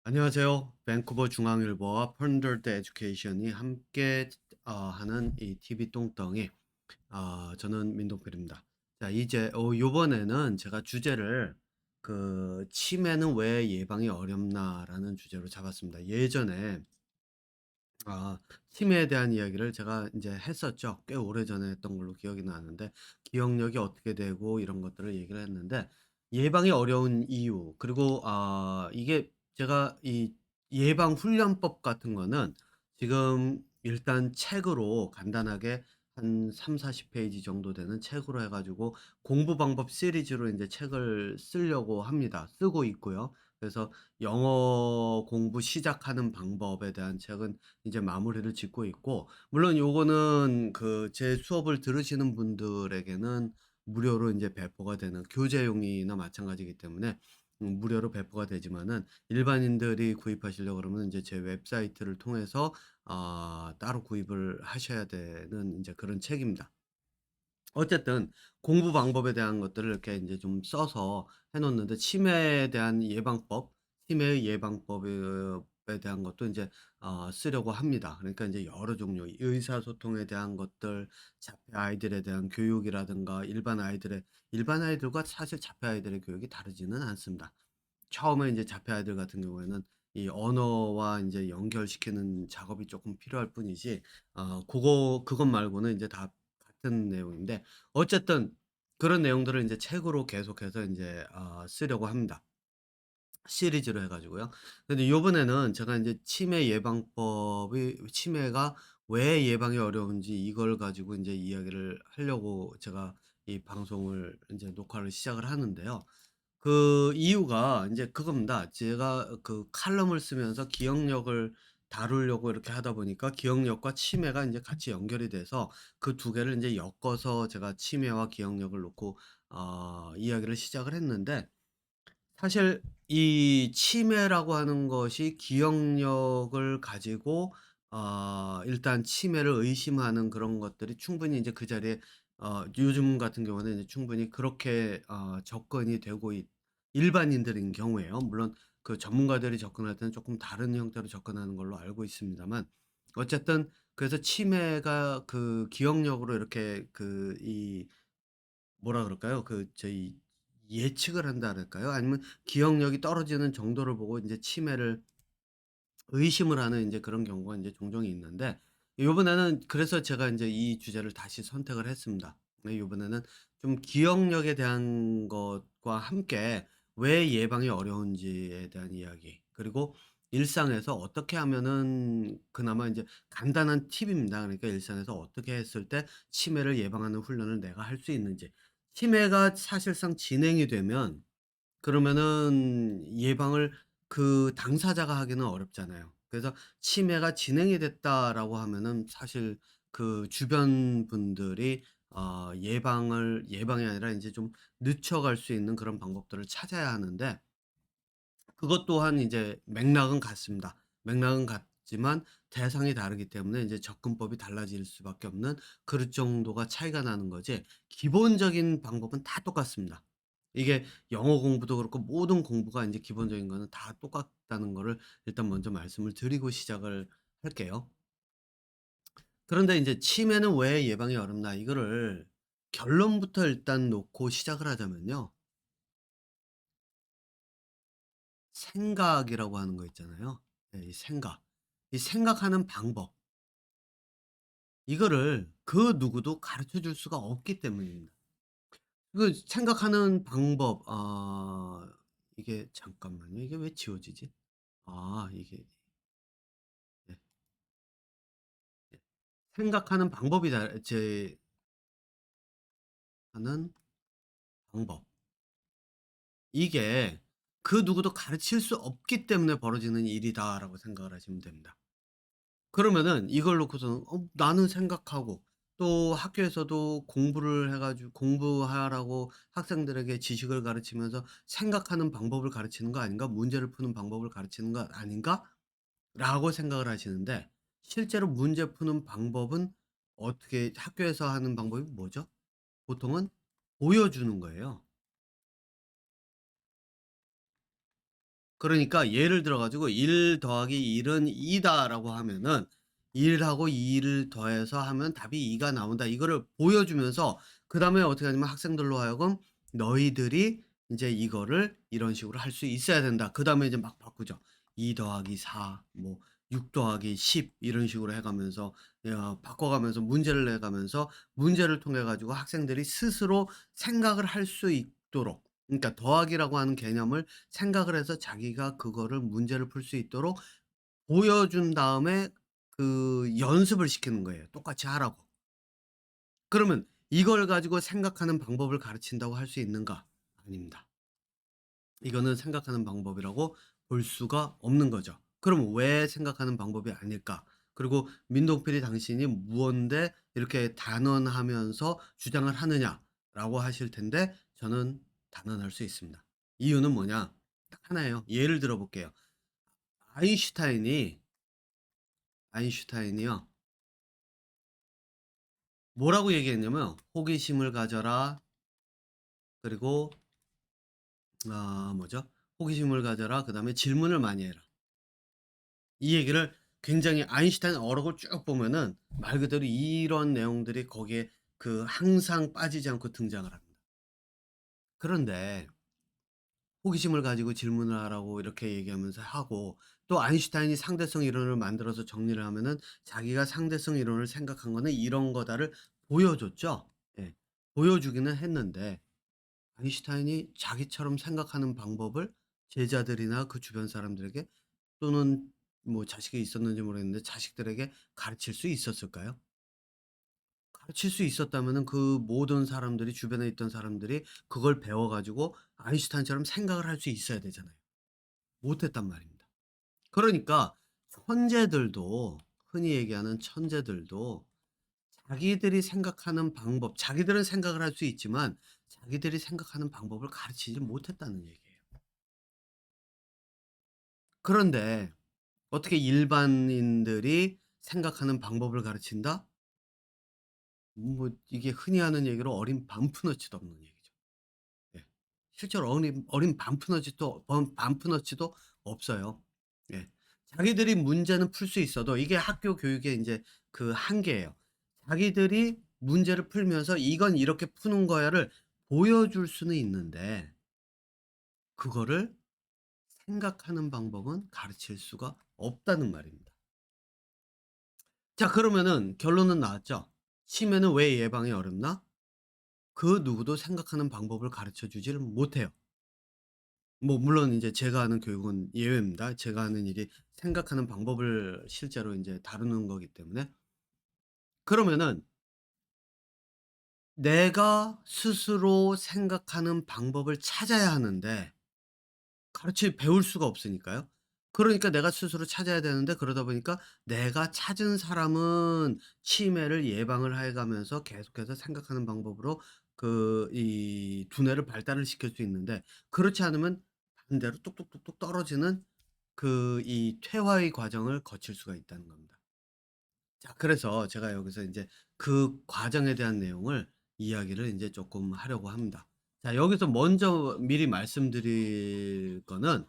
안녕하세요. 밴쿠버 중앙일보와 펀더드 에듀케이션이 함께 하는 이 TV 똥덩이. 저는 민동필입니다. 자, 이제 요번에는 제가 주제를 치매는 왜 예방이 어렵나라는 주제로 잡았습니다. 예전에 치매에 대한 이야기를 제가 이제 했었죠. 꽤 오래전에 했던 걸로 기억이 나는데 기억력이 어떻게 되고 이런 것들을 얘기를 했는데 예방이 어려운 이유, 그리고 이게 제가 이 예방 훈련법 같은 거는 지금 일단 책으로 간단하게 한 30-40 페이지 정도 되는 책으로 해 가지고 공부 방법 시리즈로 이제 책을 쓰려고 합니다. 쓰고 있고요. 그래서 영어 공부 시작하는 방법에 대한 책은 이제 마무리를 짓고 있고, 물론 요거는 제 수업을 들으시는 분들에게는 무료로 인제 배포가 되는 교재용이나 마찬가지이기 때문에 무료로 배포가 되지만은 일반인들이 구입하시려고 그러면 인제 제 웹사이트를 통해서 따로 구입을 하셔야 되는 인제 그런 책입니다. 어쨌든 공부 방법에 대한 것들을 이렇게 인제 좀 써서 해 놓는데, 치매에 대한 예방법, 치매의 예방법에 대한 것도 인제 쓰려고 합니다. 그러니까 인제 여러 종류 의사소통에 대한 것들, 자폐 아이들에 대한 교육이라든가 일반 아이들과 사실 자폐 아이들의 교육이 다르지는 않습니다. 처음에 인제 자폐 아이들 같은 경우에는 이 언어와 인제 연결시키는 작업이 쪼끔 필요할 뿐이지, 그것 말고는 인제 다 같은 내용인데, 어쨌든 그런 내용들을 인제 책으로 계속해서 인제 쓰려고 합니다. 시리즈로 해 가지고요. 근데 요번에는 제가 인제 치매가 왜 예방이 어려운지 이걸 가지고 인제 이야기를 하려고 제가 이 방송을 인제 녹화를 시작을 하는데요. 그 이유가 인제 그겁니다. 제가 칼럼을 쓰면서 기억력을 다루려고 이렇게 하다 보니까 기억력과 치매가 인제 같이 연결이 돼서 그 두 개를 인제 엮어서 제가 치매와 기억력을 놓고 이야기를 시작을 했는데, 사실 이 치매라고 하는 것이 기억력을 가지고 일단 치매를 의심하는 그런 것들이 충분히 이제 그 자리에 요즘 같은 경우는 이제 충분히 그렇게 접근이 되고 일반인들인 경우에요. 물론 그 전문가들이 접근할 때는 조금 다른 형태로 접근하는 걸로 알고 있습니다만, 어쨌든 그래서 치매가 기억력으로 이렇게 뭐라 그럴까요? 저희 예측을 한다 그럴까요? 아니면 기억력이 떨어지는 정도를 보고 인제 치매를 의심을 하는 인제 그런 경우가 인제 종종 있는데, 요번에는 그래서 제가 인제 이 주제를 다시 선택을 했습니다. 네, 요번에는 좀 기억력에 대한 것과 함께 왜 예방이 어려운지에 대한 이야기, 그리고 일상에서 어떻게 하면은 그나마 인제 간단한 팁입니다. 그러니까 일상에서 어떻게 했을 때 치매를 예방하는 훈련을 내가 할 수 있는지. 치매가 사실상 진행이 되면 그러면은 예방을 그 당사자가 하기는 어렵잖아요. 그래서 치매가 진행이 됐다라고 하면은 사실 그 주변 분들이 예방이 아니라 인제 좀 늦춰갈 수 있는 그런 방법들을 찾아야 하는데, 그것 또한 이제 맥락은 같습니다. 맥락은 같지만 대상이 다르기 때문에 이제 접근법이 달라질 수밖에 없는 그 정도가 차이가 나는 거지, 기본적인 방법은 다 똑같습니다. 이게 영어 공부도 그렇고 모든 공부가 인제 기본적인 거는 다 똑같다는 거를 일단 먼저 말씀을 드리고 시작을 할게요. 그런데 인제 '치매는 왜 예방이 어렵나.' 이거를 결론부터 일단 놓고 시작을 하자면요. 생각이라고 하는 거 있잖아요. 네, 이 생각. 이 생각하는 방법. 이거를 그 누구도 가르쳐 줄 수가 없기 때문입니다. 그 생각하는 방법, 이게 잠깐만요. 이게 왜 지워지지? 이게, 네. 네. 생각하는 방법이 다 제 하는 방법. 이게 그 누구도 가르칠 수 없기 때문에 벌어지는 일이다라고 생각을 하시면 됩니다. 그러면은 이걸 놓고서는 나는 생각하고, 또 학교에서도 공부를 해 가지고 공부하라고 학생들에게 지식을 가르치면서 '생각하는 방법을 가르치는 거 아닌가? 문제를 푸는 방법을 가르치는 거 아닌가?'라고 생각을 하시는데, 실제로 문제 푸는 방법은 어떻게 학교에서 하는 방법이 뭐죠? 보통은 보여주는 거예요. 그러니까 예를 들어 가지고 1 더하기 1은 2 다라고 하면은 1 하고 2를 더해서 하면 답이 2가 나온다. 이거를 보여주면서 그다음에 어떻게 하냐면 학생들로 하여금 "너희들이 인제 이거를 이런 식으로 할 수 있어야 된다." 그다음에 이제 막 바꾸죠. 2 더하기 4 뭐 6 더하기 10 이런 식으로 해 가면서 바꿔 가면서 문제를 내 가면서 문제를 통해 가지고 학생들이 스스로 생각을 할 수 있도록, 그러니까 더하기라고 하는 개념을 생각을 해서 자기가 그거를 문제를 풀 수 있도록 보여준 다음에 그 연습을 시키는 거예요, 똑같이 하라고. 그러면 이걸 가지고 생각하는 방법을 가르친다고 할 수 있는가? 아닙니다. 이거는 생각하는 방법이라고 볼 수가 없는 거죠. 그럼 왜 생각하는 방법이 아닐까? 그리고 "민동필이 당신이 무언데 이렇게 단언하면서 주장을 하느냐?"라고 하실 텐데 저는 단언할 수 있습니다. 이유는 뭐냐? 딱 하나예요. 예를 들어 볼게요. 아인슈타인이 아인슈타인이요. 뭐라고 얘기했냐면 "호기심을 가져라." 그리고 뭐죠? "호기심을 가져라." 그다음에 "질문을 많이 해라." 이 얘기를 굉장히 아인슈타인 어록을 쭉 보면은 말 그대로 이런 내용들이 거기에 항상 빠지지 않고 등장을 합니다. 그런데 호기심을 가지고 질문을 하라고 이렇게 얘기하면서 하고, 또 아인슈타인이 상대성 이론을 만들어서 정리를 하면은 자기가 상대성 이론을 생각한 거는 이런 거다를 보여줬죠. 예. 보여주기는 했는데 아인슈타인이 자기처럼 생각하는 방법을 제자들이나 그 주변 사람들에게, 또는 뭐 자식이 있었는지 모르겠는데 자식들에게 가르칠 수 있었을까요? 가르칠 수 있었다면은 그 모든 사람들이, 주변에 있던 사람들이 그걸 배워 가지고 아인슈타인처럼 생각을 할 수 있어야 되잖아요. 못 했단 말입니다. 그러니까 천재들도, 흔히 얘기하는 천재들도 자기들이 생각하는 방법, 자기들은 생각을 할 수 있지만 자기들이 생각하는 방법을 가르치지 못했다는 얘기예요. 그런데 어떻게 일반인들이 생각하는 방법을 가르친다? 뭐 이게 흔히 하는 얘기로 어린 반푼어치도 없는 얘기죠. 예. 실제로 어린 반푼어치도 없어요. 예. 자기들이 문제는 풀 수 있어도 이게 학교 교육의 인제 그 한계예요. 자기들이 문제를 풀면서 "이건 이렇게 푸는 거야."를 보여줄 수는 있는데 그거를 생각하는 방법은 가르칠 수가 없다는 말입니다. 자, 그러면은 결론은 나왔죠. 치매는 왜 예방이 어렵나? 그 누구도 생각하는 방법을 가르쳐 주지를 못해요. 뭐 물론 인제 제가 하는 교육은 예외입니다. 제가 하는 일이 생각하는 방법을 실제로 인제 다루는 거기 때문에. 그러면은 내가 스스로 생각하는 방법을 찾아야 하는데 배울 수가 없으니까요. 그러니까 내가 스스로 찾아야 되는데, 그러다 보니까 내가 찾은 사람은 치매를 예방을 해 가면서 계속해서 생각하는 방법으로 이 두뇌를 발달을 시킬 수 있는데, 그렇지 않으면 반대로 뚝뚝뚝뚝 떨어지는 이 퇴화의 과정을 거칠 수가 있다는 겁니다. 자, 그래서 제가 여기서 인제 그 과정에 대한 내용을 이야기를 인제 쪼끔 하려고 합니다. 자, 여기서 먼저 미리 말씀드릴 거는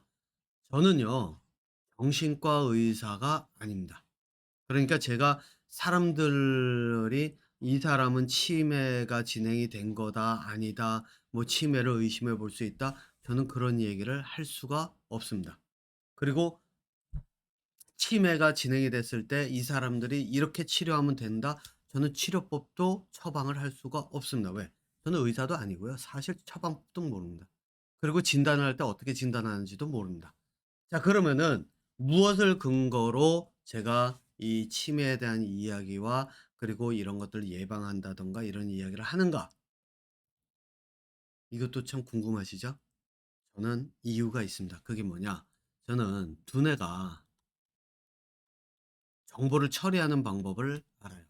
저는요 정신과 의사가 아닙니다. 그러니까 제가 사람들이 "이 사람은 치매가 진행이 된 거다. 아니다. 뭐 치매를 의심해 볼 수 있다." 저는 그런 얘기를 할 수가 없습니다. 그리고 치매가 진행이 됐을 때 "이 사람들이 이렇게 치료하면 된다." 저는 치료법도 처방을 할 수가 없습니다. 왜? 저는 의사도 아니고요. 사실 처방법도 모릅니다. 그리고 진단을 할 때 어떻게 진단하는지도 모릅니다. 자, 그러면은 무엇을 근거로 제가 이 치매에 대한 이야기와 그리고 이런 것들을 예방한다든가 이런 이야기를 하는가? 이것도 참 궁금하시죠? 저는 이유가 있습니다. 그게 뭐냐? 저는 두뇌가 정보를 처리하는 방법을 알아요.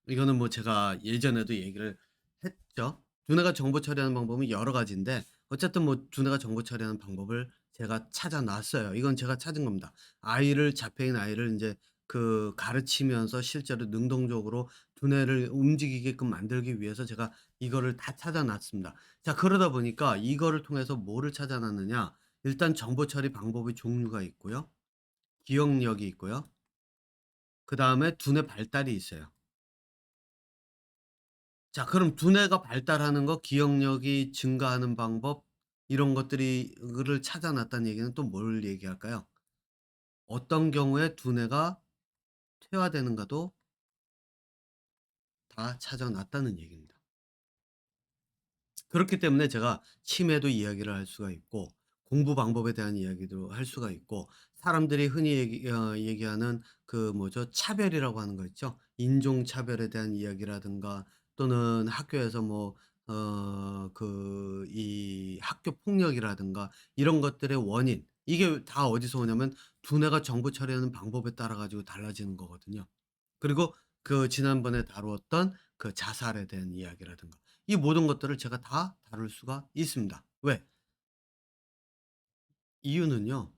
이거는 뭐 제가 예전에도 얘기를 했죠. 두뇌가 정보 처리하는 방법은 여러 가지인데 어쨌든 뭐 두뇌가 정보 처리하는 방법을 제가 찾아 놨어요. 이건 제가 찾은 겁니다. 잡혀있는 아이를 인제 가르치면서 실제로 능동적으로 두뇌를 움직이게끔 만들기 위해서 제가 이거를 다 찾아 놨습니다. 자, 그러다 보니까 이거를 통해서 뭐를 찾아 놨느냐. 일단 정보 처리 방법의 종류가 있고요. 기억력이 있고요. 그다음에 두뇌 발달이 있어요. 자, 그럼 두뇌가 발달하는 거, 기억력이 증가하는 방법, 이런 것들이 를 찾아 놨다는 얘기는 또 뭘 얘기할까요? 어떤 경우에 두뇌가 퇴화되는가도 다 찾아 놨다는 얘기입니다. 그렇기 때문에 제가 치매도 이야기를 할 수가 있고, 공부 방법에 대한 이야기도 할 수가 있고, 사람들이 흔히 얘기하는 그 뭐죠? 차별이라고 하는 거 있죠? 인종 차별에 대한 이야기라든가, 또는 학교에서 뭐 이 학교 폭력이라든가 이런 것들의 원인, 이게 다 어디서 오냐면 두뇌가 정보 처리하는 방법에 따라 가지고 달라지는 거거든요. 그리고 그 지난번에 다루었던 그 자살에 대한 이야기라든가, 이 모든 것들을 제가 다 다룰 수가 있습니다. 왜? 이유는요.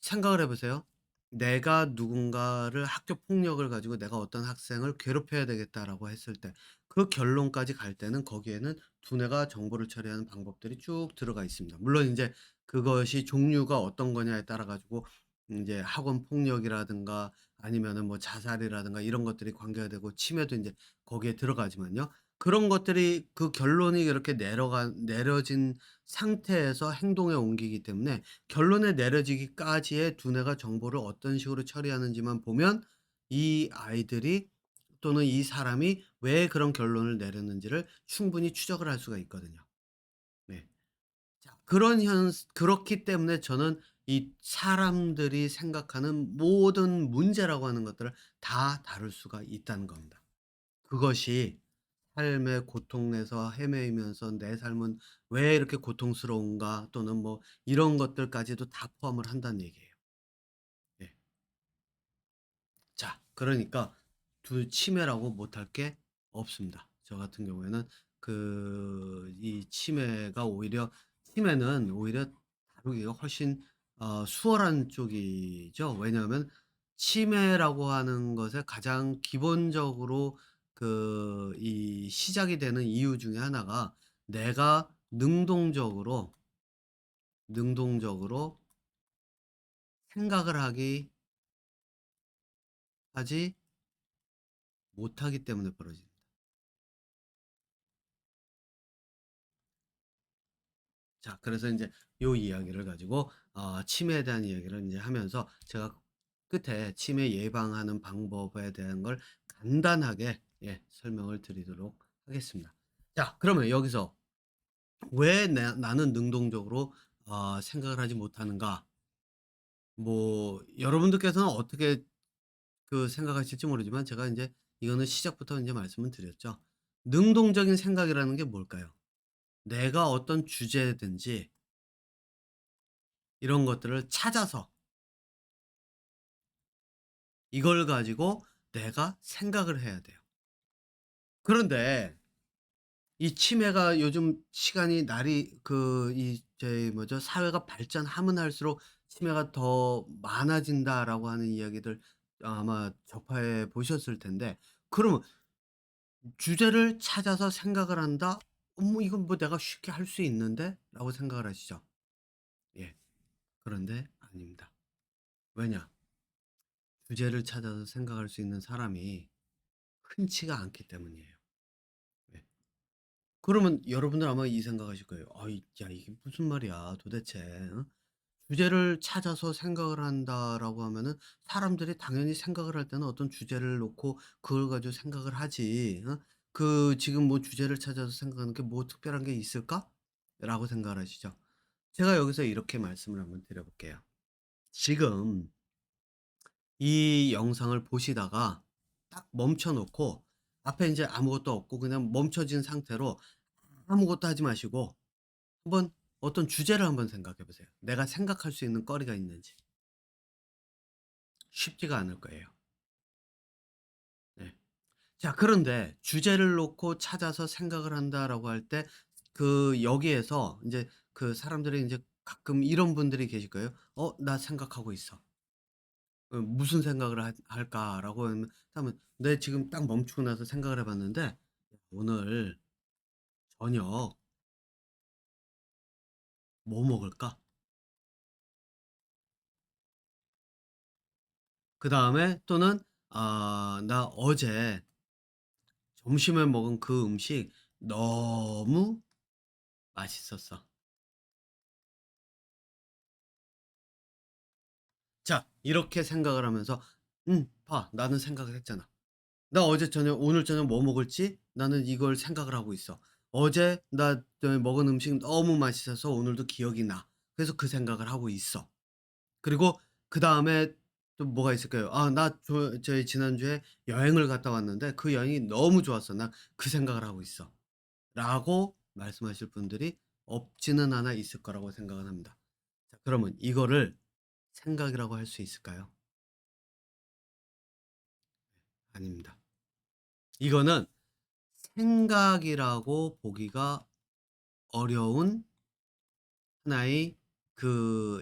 생각을 해 보세요. 내가 누군가를 학교 폭력을 가지고 '내가 어떤 학생을 괴롭혀야 되겠다.'라고 했을 때, 그 결론까지 갈 때는 거기에는 두뇌가 정보를 처리하는 방법들이 쭉 들어가 있습니다. 물론 인제 그것이 종류가 어떤 거냐에 따라 가지고 인제 학원 폭력이라든가 아니면은 뭐 자살이라든가 이런 것들이 관계가 되고, 치매도 인제 거기에 들어가지만요. 그런 것들이 그 결론이 이렇게 내려진 상태에서 행동에 옮기기 때문에, 결론에 내려지기까지의 두뇌가 정보를 어떤 식으로 처리하는지만 보면 이 아이들이, 또는 이 사람이 왜 그런 결론을 내렸는지를 충분히 추적을 할 수가 있거든요. 네. 자, 그렇기 때문에 저는 이 사람들이 생각하는 모든 문제라고 하는 것들을 다 다룰 수가 있다는 겁니다. 그것이 삶의 고통 내서 헤매이면서 '내 삶은 왜 이렇게 고통스러운가?' 또는 뭐 이런 것들까지도 다 포함을 한다는 얘기예요. 네. 자, 그러니까 치매라고 못할 게 없습니다. 저 같은 경우에는 이 치매는 오히려 다루기가 훨씬 수월한 쪽이죠. 왜냐하면 치매라고 하는 것에 가장 기본적으로 이 시작이 되는 이유 중에 하나가, 내가 능동적으로 생각을 하지 못하기 때문에 벌어집니다. 자, 그래서 인제 요 이야기를 가지고 치매에 대한 이야기를 인제 하면서 제가 끝에 치매 예방하는 방법에 대한 걸 간단하게, 설명을 드리도록 하겠습니다. 자, 그러면 여기서 왜 나는 능동적으로 생각을 하지 못하는가? 뭐 여러분들께서는 어떻게 생각하실지 모르지만, 제가 인제 이거는 시작부터 인제 말씀을 드렸죠. 능동적인 생각이라는 게 뭘까요? 내가 어떤 주제든지 이런 것들을 찾아서 이걸 가지고 내가 생각을 해야 돼요. 그런데 이 치매가 요즘 시간이 날이 이 저희 뭐죠? 사회가 발전하면 할수록 치매가 더 많아진다라고 하는 이야기들 아마 접해 보셨을 텐데, 그러면 주제를 찾아서 생각을 한다? 뭐 이건 뭐 내가 쉽게 할 수 있는데?'라고 생각을 하시죠? 예. 그런데 아닙니다. 왜냐? 주제를 찾아서 생각할 수 있는 사람이 흔치가 않기 때문이에요. 네. 그러면 여러분들 아마 이 생각하실 거예요. '아이 야 이게 무슨 말이야 도대체, 어? 주제를 찾아서 생각을 한다.'라고 하면은 사람들이 당연히 생각을 할 때는 어떤 주제를 놓고 그걸 가지고 생각을 하지, 어? 지금 뭐 '주제를 찾아서 생각하는 게 뭐 특별한 게 있을까?'라고 생각을 하시죠. 제가 여기서 이렇게 말씀을 한번 드려 볼게요. 지금 이 영상을 보시다가 딱 멈춰 놓고, 앞에 인제 아무것도 없고 그냥 멈춰진 상태로 아무것도 하지 마시고 한번 어떤 주제를 한번 생각해 보세요. 내가 생각할 수 있는 거리가 있는지. 쉽지가 않을 거예요. 네. 자, 그런데 "주제를 놓고 찾아서 생각을 한다."라고 할 때, 여기에서 인제 사람들이 인제 가끔 이런 분들이 계실 거예요. "나 생각하고 있어." 무슨 생각을 할까?'라고 하면 내 지금 딱 멈추고 나서 생각을 해 봤는데 '오늘 저녁 뭐 먹을까?' 그다음에 또는 '아 나 어제 점심에 먹은 그 음식 너무 맛있었어.' 자 이렇게 생각을 하면서 봐 나는 생각을 했잖아. 나 어제 저녁 오늘 저녁 뭐 먹을지 나는 이걸 생각을 하고 있어. 어제 나 먹은 음식 너무 맛있어서 오늘도 기억이 나. 그래서 그 생각을 하고 있어. 그리고 그다음에 또 뭐가 있을까요? '아 나 저희 지난주에 여행을 갔다 왔는데 그 여행이 너무 좋았어. 나 그 생각을 하고 있어.' 라고 말씀하실 분들이 없지는 않아 있을 거라고 생각을 합니다. 자 그러면 이거를 생각이라고 할 수 있을까요? 아닙니다. 이거는 생각이라고 보기가 어려운 하나의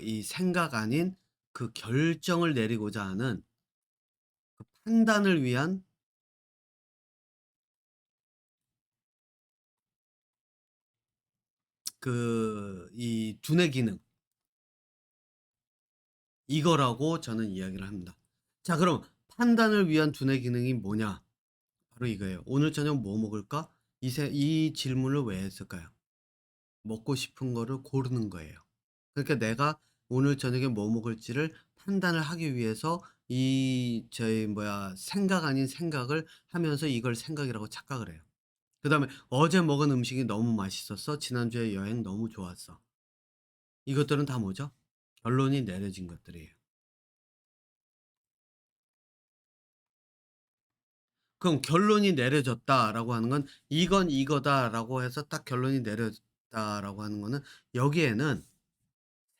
이 생각 아닌 그 결정을 내리고자 하는 그 판단을 위한 이 두뇌 기능 이거라고 저는 이야기를 합니다. 자 그럼 판단을 위한 두뇌 기능이 뭐냐? 바로 이거예요. '오늘 저녁 뭐 먹을까?' 이 질문을 왜 했을까요? 먹고 싶은 거를 고르는 거예요. 그러니까 내가 오늘 저녁에 뭐 먹을지를 판단을 하기 위해서 저희 뭐야 생각 아닌 생각을 하면서 이걸 생각이라고 착각을 해요. 그다음에 "어제 먹은 음식이 너무 맛있었어. 지난주에 여행 너무 좋았어." 이것들은 다 뭐죠? 결론이 내려진 것들이에요. 그럼 결론이 내려졌다라고 하는 건 '이건 이거다.'라고 해서 딱 결론이 내려졌다라고 하는 거는 여기에는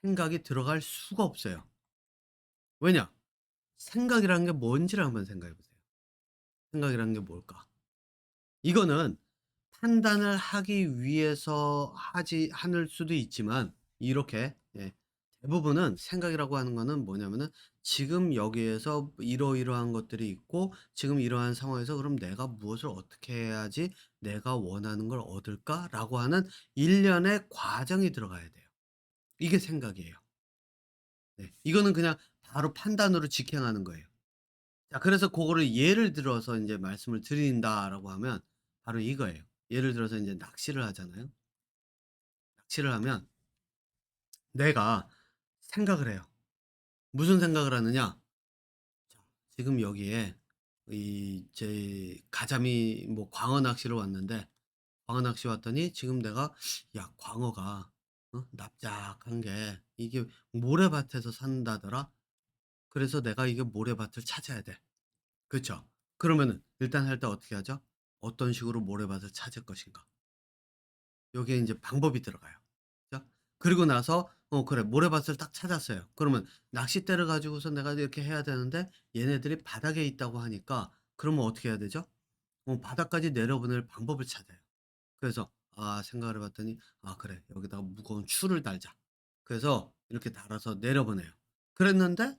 생각이 들어갈 수가 없어요. 왜냐? 생각이라는 게 뭔지를 한번 생각해 보세요. 생각이라는 게 뭘까? 이거는 판단을 하기 위해서 하지 않을 수도 있지만 이렇게 대부분은 생각이라고 하는 거는 뭐냐면은 지금 여기에서 이러이러한 것들이 있고 지금 이러한 상황에서 '그럼 내가 무엇을 어떻게 해야지 내가 원하는 걸 얻을까?'라고 하는 일련의 과정이 들어가야 돼요. 이게 생각이에요. 네. 이거는 그냥 바로 판단으로 직행하는 거예요. 자 그래서 고거를 예를 들어서 인제 말씀을 드린다라고 하면 바로 이거예요. 예를 들어서 인제 낚시를 하잖아요. 낚시를 하면 내가 생각을 해요. 무슨 생각을 하느냐? 자 지금 여기에 제 가자미 뭐 광어 낚시를 왔는데 광어 낚시 왔더니 지금 내가 '야 광어가 납작한 게 이게 모래밭에서 산다더라. 그래서 내가 이게 모래밭을 찾아야 돼.' 그쵸. 그러면은 일단 할 때 어떻게 하죠? 어떤 식으로 모래밭을 찾을 것인가. 여기에 인제 방법이 들어가요. 그죠? 그리고 나서 그래 모래밭을 딱 찾았어요. 그러면 낚싯대를 가지고서 내가 이렇게 해야 되는데 얘네들이 바닥에 있다고 하니까 그러면 어떻게 해야 되죠? 바닥까지 내려보낼 방법을 찾아요. 그래서 생각을 해 봤더니 '아 그래. 여기다가 무거운 줄을 달자.' 그래서 이렇게 달아서 내려보내요. 그랬는데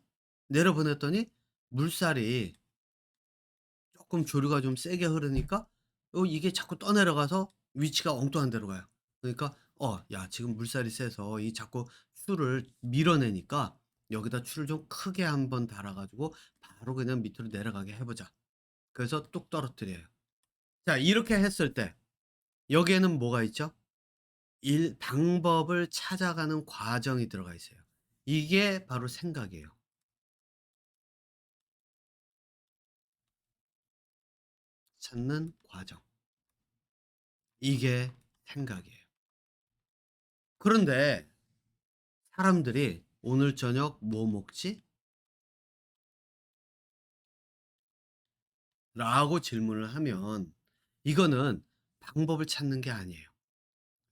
내려보냈더니 물살이 쪼끔 조류가 좀 세게 흐르니까 이게 자꾸 떠내려가서 위치가 엉뚱한 데로 가요. 그러니까 '야 지금 물살이 세서 이 자꾸 추를 밀어내니까 여기다 추를 좀 크게 한번 달아 가지고 바로 그냥 밑으로 내려가게 해 보자.' 그래서 뚝 떨어뜨려요. 자 이렇게 했을 때 여기에는 뭐가 있죠? 방법을 찾아가는 과정이 들어가 있어요. 이게 바로 생각이에요. 찾는 과정. 이게 생각이에요. 그런데 사람들이 "오늘 저녁 뭐 먹지?" 라고 질문을 하면 이거는 방법을 찾는 게 아니에요.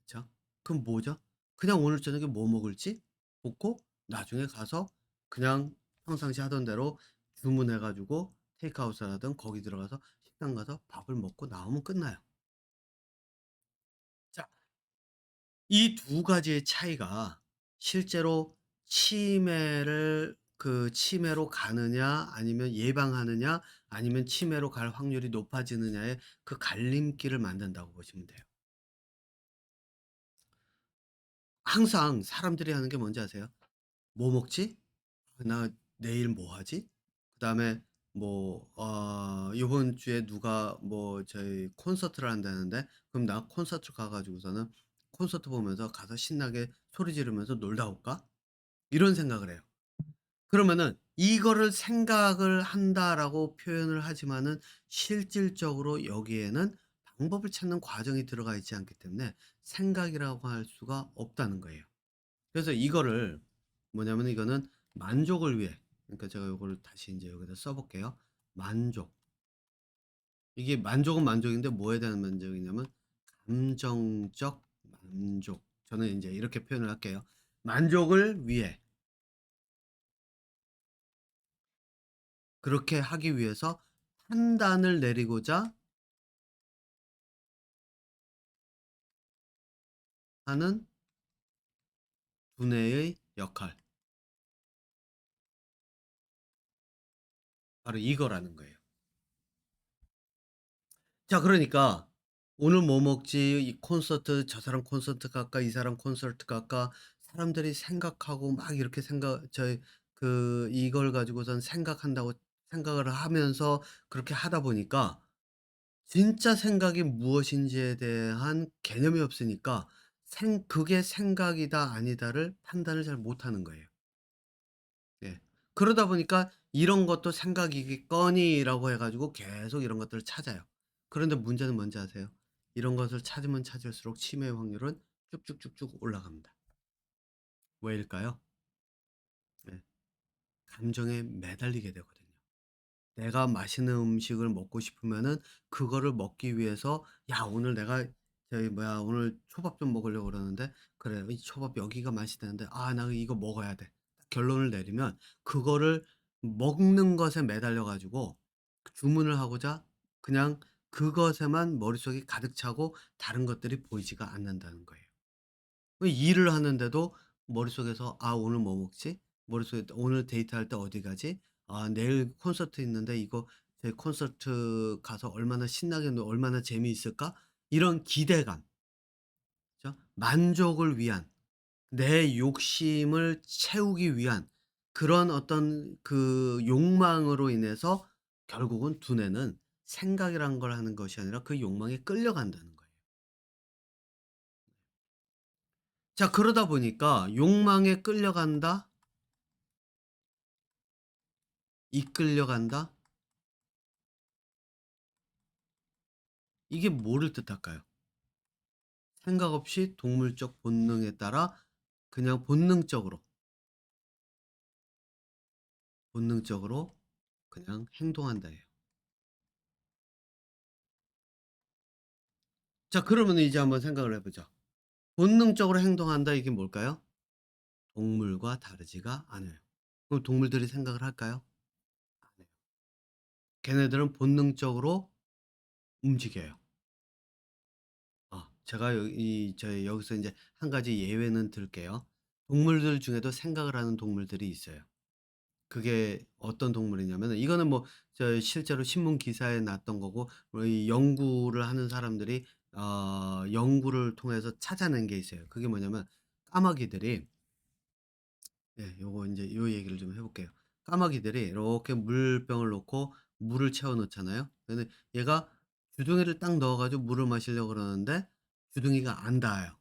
그쵸? 그럼 뭐죠? 그냥 오늘 저녁에 뭐 먹을지 묻고 나중에 가서 그냥 평상시 하던 대로 주문해 가지고 테이크아웃을 하든 거기 들어가서 식당 가서 밥을 먹고 나오면 끝나요. 자 이 두 가지의 차이가 실제로 치매를 그 치매로 가느냐 아니면 예방하느냐 아니면 치매로 갈 확률이 높아지느냐의 그 갈림길을 만든다고 보시면 돼요. 항상 사람들이 하는 게 뭔지 아세요? "뭐 먹지? 나 내일 뭐 하지?" 그다음에 뭐 "요번 주에 누가 뭐 저희 콘서트를 한다는데 그럼 나 콘서트 가 가지고서는 콘서트 보면서 가서 신나게 소리 지르면서 놀다 올까?" 이런 생각을 해요. 그러면은 이거를 "생각을 한다."라고 표현을 하지만은 실질적으로 여기에는 방법을 찾는 과정이 들어가 있지 않기 때문에 생각이라고 할 수가 없다는 거예요. 그래서 이거를 뭐냐면 이거는 만족을 위해, 그러니까 제가 요거를 다시 인제 여기다 써 볼게요. 만족. 이게 만족은 만족인데 뭐에 대한 만족이냐면 감정적 만족. 저는 인제 이렇게 표현을 할게요. 만족을 위해, 그렇게 하기 위해서 판단을 내리고자 하는 두뇌의 역할. 바로 이거라는 거예요. 자, 그러니까 "오늘 뭐 먹지? 이 콘서트, 저 사람 콘서트 갈까? 이 사람 콘서트 갈까?" 사람들이 생각하고 막 이렇게 이걸 가지고선 생각한다고 생각을 하면서 그렇게 하다 보니까 진짜 생각이 무엇인지에 대한 개념이 없으니까 그게 생각이다 아니다를 판단을 잘 못하는 거예요. 네. 그러다 보니까 이런 것도 생각이겠거니라고 해 가지고 계속 이런 것들을 찾아요. 그런데 문제는 뭔지 아세요? 이런 것을 찾으면 찾을수록 치매 확률은 쭉쭉쭉쭉 올라갑니다. 왜일까요? 네. 감정에 매달리게 되거든요. 내가 맛있는 음식을 먹고 싶으면은 그거를 먹기 위해서 '야, 오늘 내가 저기 뭐야 오늘 초밥 좀 먹으려고 그러는데 그래 이 초밥 여기가 맛있다는데 아 나 이거 먹어야 돼.' 결론을 내리면 그거를 먹는 것에 매달려 가지고 주문을 하고자 그냥 그것에만 머릿속이 가득 차고 다른 것들이 보이지가 않는다는 거예요. 그 일을 하는데도 머릿속에서 '아 오늘 뭐 먹지? 머릿속에 '오늘 데이트할 때 어디 가지? 아 내일 콘서트 있는데 이거 제 콘서트 가서 얼마나 신나게 얼마나 재미있을까?' 이런 기대감, 그죠? 만족을 위한, 내 욕심을 채우기 위한 그런 어떤 그 욕망으로 인해서 결국은 두뇌는 생각이라는 걸 하는 것이 아니라 그 욕망에 끌려간다는 거예요. 자, 그러다 보니까 욕망에 끌려간다, 이끌려간다, 이게 뭐를 뜻할까요? 생각 없이 동물적 본능에 따라 그냥 본능적으로 그냥 행동한다예요. 자, 그러면 이제 한번 생각을 해 보죠. 본능적으로 행동한다, 이게 뭘까요? 동물과 다르지가 않아요. 그럼 동물들이 생각을 할까요? 안 해요. 걔네들은 본능적으로 움직여요. 제가 저희 여기서 이제 한 가지 예외는 들게요. 동물들 중에도 생각을 하는 동물들이 있어요. 그게 어떤 동물이냐면은 이거는 뭐 실제로 신문 기사에 났던 거고 이 연구를 하는 사람들이 연구를 통해서 찾아낸 게 있어요. 그게 뭐냐면 까마귀들이, 요거 인제 요 얘기를 좀 해 볼게요. 까마귀들이 이렇게 물병을 놓고 물을 채워 놓잖아요. 근데 얘가 주둥이를 딱 넣어 가지고 물을 마시려고 그러는데 주둥이가 안 닿아요.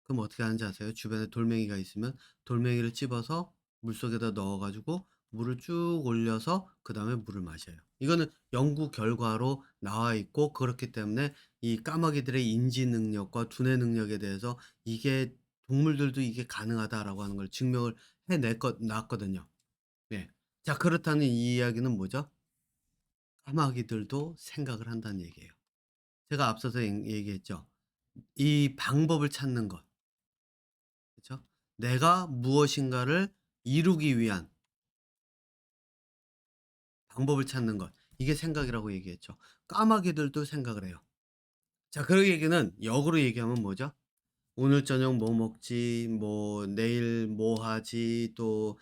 그럼 어떻게 하는지 아세요? 주변에 돌멩이가 있으면 돌멩이를 집어서 물속에다 넣어 가지고 물을 쭉 올려서 그다음에 물을 마셔요. 이거는 연구 결과로 나와 있고 그렇기 때문에 이 까마귀들의 인지 능력과 두뇌 능력에 대해서 이게 '동물들도 이게 가능하다.'라고 하는 걸 증명을 놨거든요. 네. 자, 그렇다는 이 이야기는 뭐죠? 까마귀들도 생각을 한다는 얘기예요. 제가 앞서서 얘기했죠. 이 방법을 찾는 것. 그쵸? 내가 무엇인가를 이루기 위한 방법을 찾는 것. 이게 생각이라고 얘기했죠. 까마귀들도 생각을 해요. 자, 그 얘기는 역으로 얘기하면 뭐죠? 오늘 저녁 뭐 먹지? 뭐 내일 뭐 하지? 또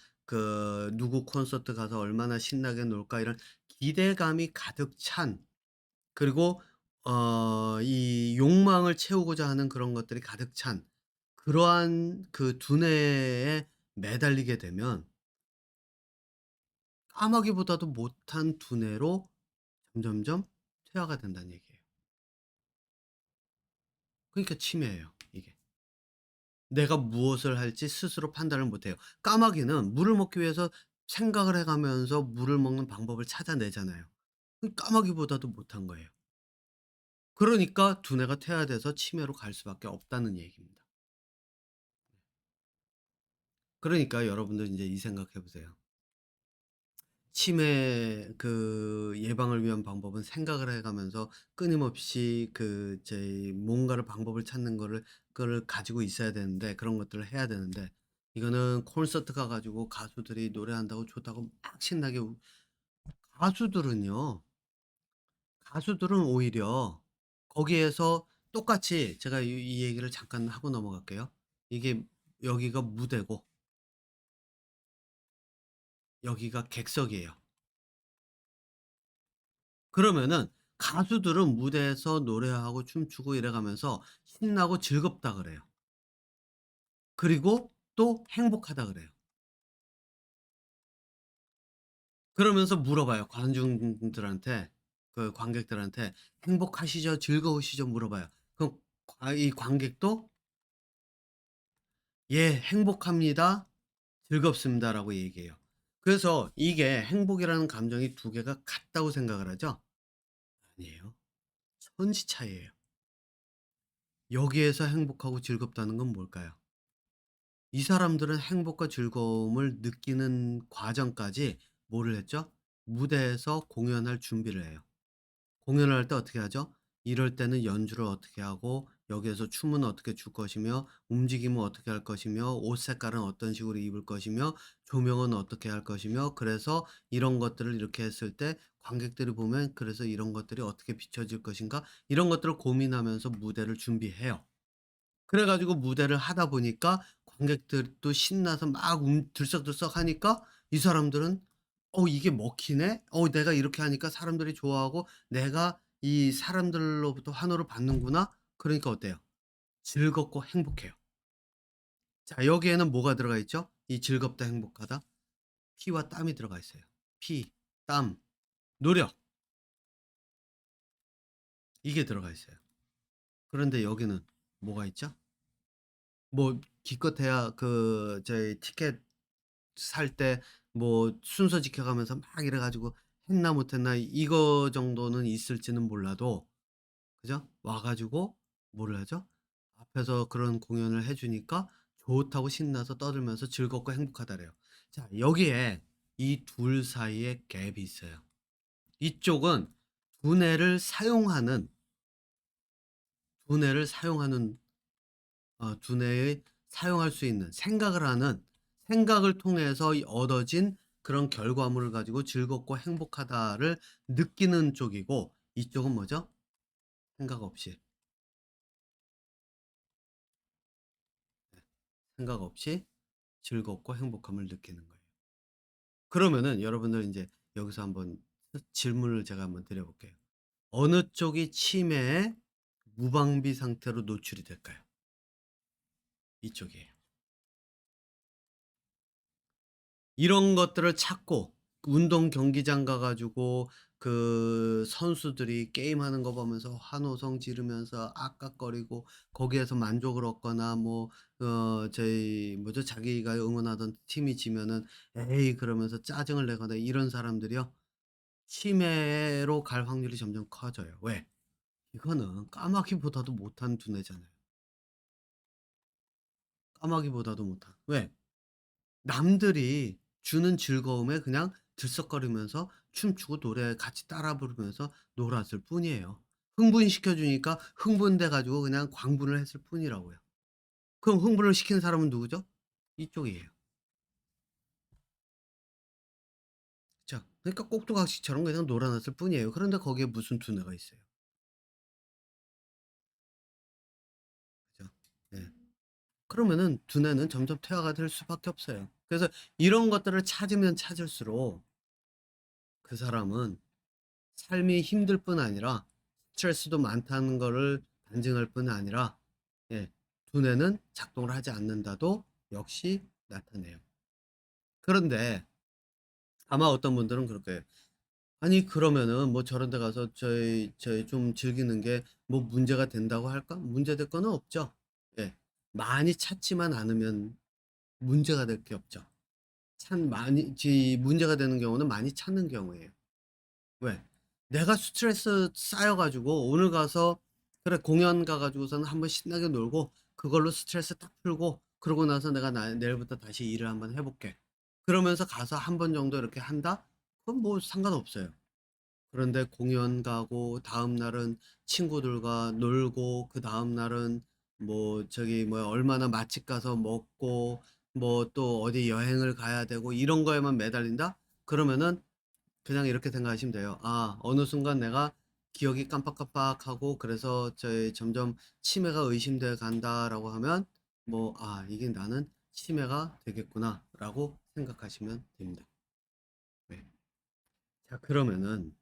누구 콘서트 가서 얼마나 신나게 놀까 이런 기대감이 가득 찬, 그리고 이 욕망을 채우고자 하는 그런 것들이 가득 찬 그러한 그 두뇌에 매달리게 되면 까마귀보다도 못한 두뇌로 점점점 퇴화가 된다는 얘기예요. 그러니까 치매예요, 이게. 내가 무엇을 할지 스스로 판단을 못 해요. 까마귀는 물을 먹기 위해서 생각을 해 가면서 물을 먹는 방법을 찾아내잖아요. 까마귀보다도 못한 거예요. 그러니까 두뇌가 퇴화돼서 치매로 갈 수밖에 없다는 얘기입니다. 그러니까 여러분들 인제 이 생각해 보세요. 치매 예방을 위한 방법은 생각을 해 가면서 끊임없이 뭔가를 방법을 찾는 그거를 가지고 있어야 되는데, 그런 것들을 해야 되는데, 이거는 콘서트 가 가지고 가수들이 노래한다고 좋다고 막 신나게 가수들은요. 가수들은 오히려 거기에서 똑같이 제가 이 얘기를 잠깐 하고 넘어갈게요. 이게 여기가 무대고 여기가 객석이에요. 그러면은 가수들은 무대에서 노래하고 춤추고 이래 가면서 신나고 즐겁다 그래요. 그리고 또 행복하다 그래요. 그러면서 물어봐요. 관중들한테, 그 관객들한테 "행복하시죠? 즐거우시죠?" 물어봐요. 그럼 이 관객도 "예, 행복합니다. 즐겁습니다."라고 얘기해요. 그래서 이게 행복이라는 감정이 두 개가 같다고 생각을 하죠? 아니에요. 천지 차이예요. 여기에서 행복하고 즐겁다는 건 뭘까요? 이 사람들은 행복과 즐거움을 느끼는 과정까지 뭐를 했죠? 무대에서 공연할 준비를 해요. 공연을 할 때 어떻게 하죠? 이럴 때는 연주를 어떻게 하고, 여기에서 춤은 어떻게 출 것이며, 움직임은 어떻게 할 것이며, 옷 색깔은 어떤 식으로 입을 것이며, 조명은 어떻게 할 것이며, 그래서 이런 것들을 이렇게 했을 때 관객들이 보면 그래서 이런 것들이 어떻게 비춰질 것인가, 이런 것들을 고민하면서 무대를 준비해요. 그래 가지고 무대를 하다 보니까 관객들도 신나서 막 들썩들썩 하니까 이 사람들은 '어 이게 먹히네. 내가 이렇게 하니까 사람들이 좋아하고 내가 이 사람들로부터 환호를 받는구나.' 그러니까 어때요? 즐겁고 행복해요. 자, 여기에는 뭐가 들어가 있죠? 이 즐겁다 행복하다. 피와 땀이 들어가 있어요. 피, 땀, 노력, 이게 들어가 있어요. 그런데 여기는 뭐가 있죠? 뭐 기껏해야 저희 티켓 살 때 뭐 순서 지켜가면서 막 이래 가지고 했나 못했나 이거 정도는 있을지는 몰라도, 그죠? 와 가지고 뭐를 하죠? 앞에서 그런 공연을 해 주니까 좋다고 신나서 떠들면서 즐겁고 행복하다래요. 자, 여기에 이 둘 사이에 갭이 있어요. 이쪽은 두뇌를 사용하는 두뇌를 사용하는 두뇌의 사용할 수 있는 생각을 하는, 생각을 통해서 이 얻어진 그런 결과물을 가지고 '즐겁고 행복하다.'를 느끼는 쪽이고, 이쪽은 뭐죠? 생각 없이, 네, 생각 없이 즐겁고 행복함을 느끼는 거예요. 그러면은 여러분들 인제 여기서 한번 질문을 제가 한번 드려 볼게요. 어느 쪽이 치매에 무방비 상태로 노출이 될까요? 이쪽이에요. 이런 것들을 찾고 운동 경기장 가 가지고 선수들이 게임하는 거 보면서 환호성 지르면서 악각거리고 거기에서 만족을 얻거나, 뭐 저희 뭐죠? 자기가 응원하던 팀이 지면은 "에이." 그러면서 짜증을 내거나 이런 사람들이요, 치매로 갈 확률이 점점 커져요. 왜? 이거는 까마귀보다도 못한 두뇌잖아요. 까마귀보다도 못한. 왜? 남들이 주는 즐거움에 그냥 들썩거리면서 춤추고 노래 같이 따라 부르면서 놀았을 뿐이에요. 흥분시켜 주니까 흥분돼 가지고 그냥 광분을 했을 뿐이라고요. 그럼 흥분을 시키는 사람은 누구죠? 이쪽이에요. 자, 그러니까 꼭두각시처럼 그냥 놀아놨을 뿐이에요. 그런데 거기에 무슨 두뇌가 있어요. 그죠? 네. 그러면은 두뇌는 점점 퇴화가 될 수밖에 없어요. 그래서 이런 것들을 찾으면 찾을수록 그 사람은 삶이 힘들 뿐 아니라 스트레스도 많다는 거를 반증할 뿐 아니라 예 두뇌는 작동을 하지 않는다도 역시 나타내요. 그런데 아마 어떤 분들은 그럴 거예요. 아니 그러면은 뭐 저런 데 가서 저희 좀 즐기는 게 뭐 문제가 된다고 할까? 문제될 거는 없죠. 예. 많이 찾지만 않으면 문제가 될 게 없죠. 참 많이 문제가 되는 경우는 많이 찾는 경우예요. 왜? 내가 스트레스 쌓여 가지고 오늘 가서 그래 공연 가 가지고서는 한번 신나게 놀고 그걸로 스트레스 딱 풀고 그러고 나서 내가 내일부터 다시 일을 한번 해 볼게. 그러면서 가서 한 번 정도 이렇게 한다? 그건 뭐 상관없어요. 그런데 공연 가고 다음 날은 친구들과 놀고 그다음 날은 뭐 저기 뭐야 얼마나 맛집 가서 먹고 뭐 또 어디 여행을 가야 되고 이런 거에만 매달린다? 그러면은 그냥 이렇게 생각하시면 돼요. '아 어느 순간 내가 기억이 깜빡깜빡하고 그래서 점점 치매가 의심돼 간다.'라고 하면 뭐 '아 이게 나는 치매가 되겠구나.'라고 생각하시면 됩니다. 네. 자 그러면은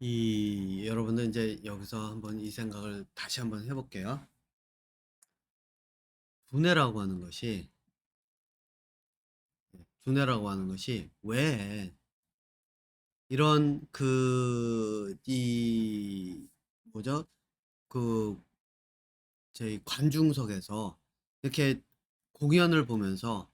이 여러분들 인제 여기서 한번 이 생각을 다시 한번 해 볼게요. 두뇌라고 하는 것이 두뇌라고 하는 것이 왜 이런 뭐죠? 그 저희 관중석에서 이렇게 공연을 보면서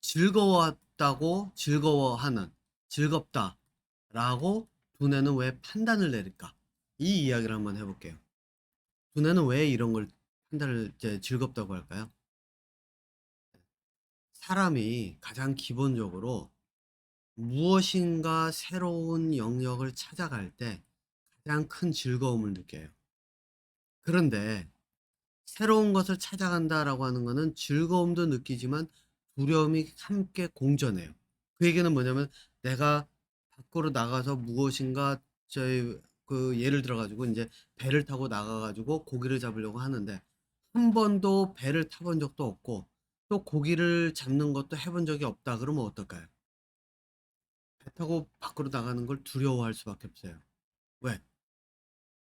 즐거웠다고 즐거워하는 '즐겁다.'라고 두뇌는 왜 판단을 내릴까? 이 이야기를 한번 해 볼게요. 두뇌는 왜 이런 걸 판단을 이제 즐겁다고 할까요? 사람이 가장 기본적으로 무엇인가 새로운 영역을 찾아갈 때 가장 큰 즐거움을 느껴요. 그런데 새로운 것을 찾아간다라고 하는 거는 즐거움도 느끼지만 두려움이 함께 공존해요. 그 얘기는 뭐냐면 내가 밖으로 나가서 무엇인가 예를 들어 가지고 이제 배를 타고 나가 가지고 고기를 잡으려고 하는데 한 번도 배를 타본 적도 없고 또 고기를 잡는 것도 해본 적이 없다 그러면 어떨까요? 배 타고 밖으로 나가는 걸 두려워할 수밖에 없어요. 왜?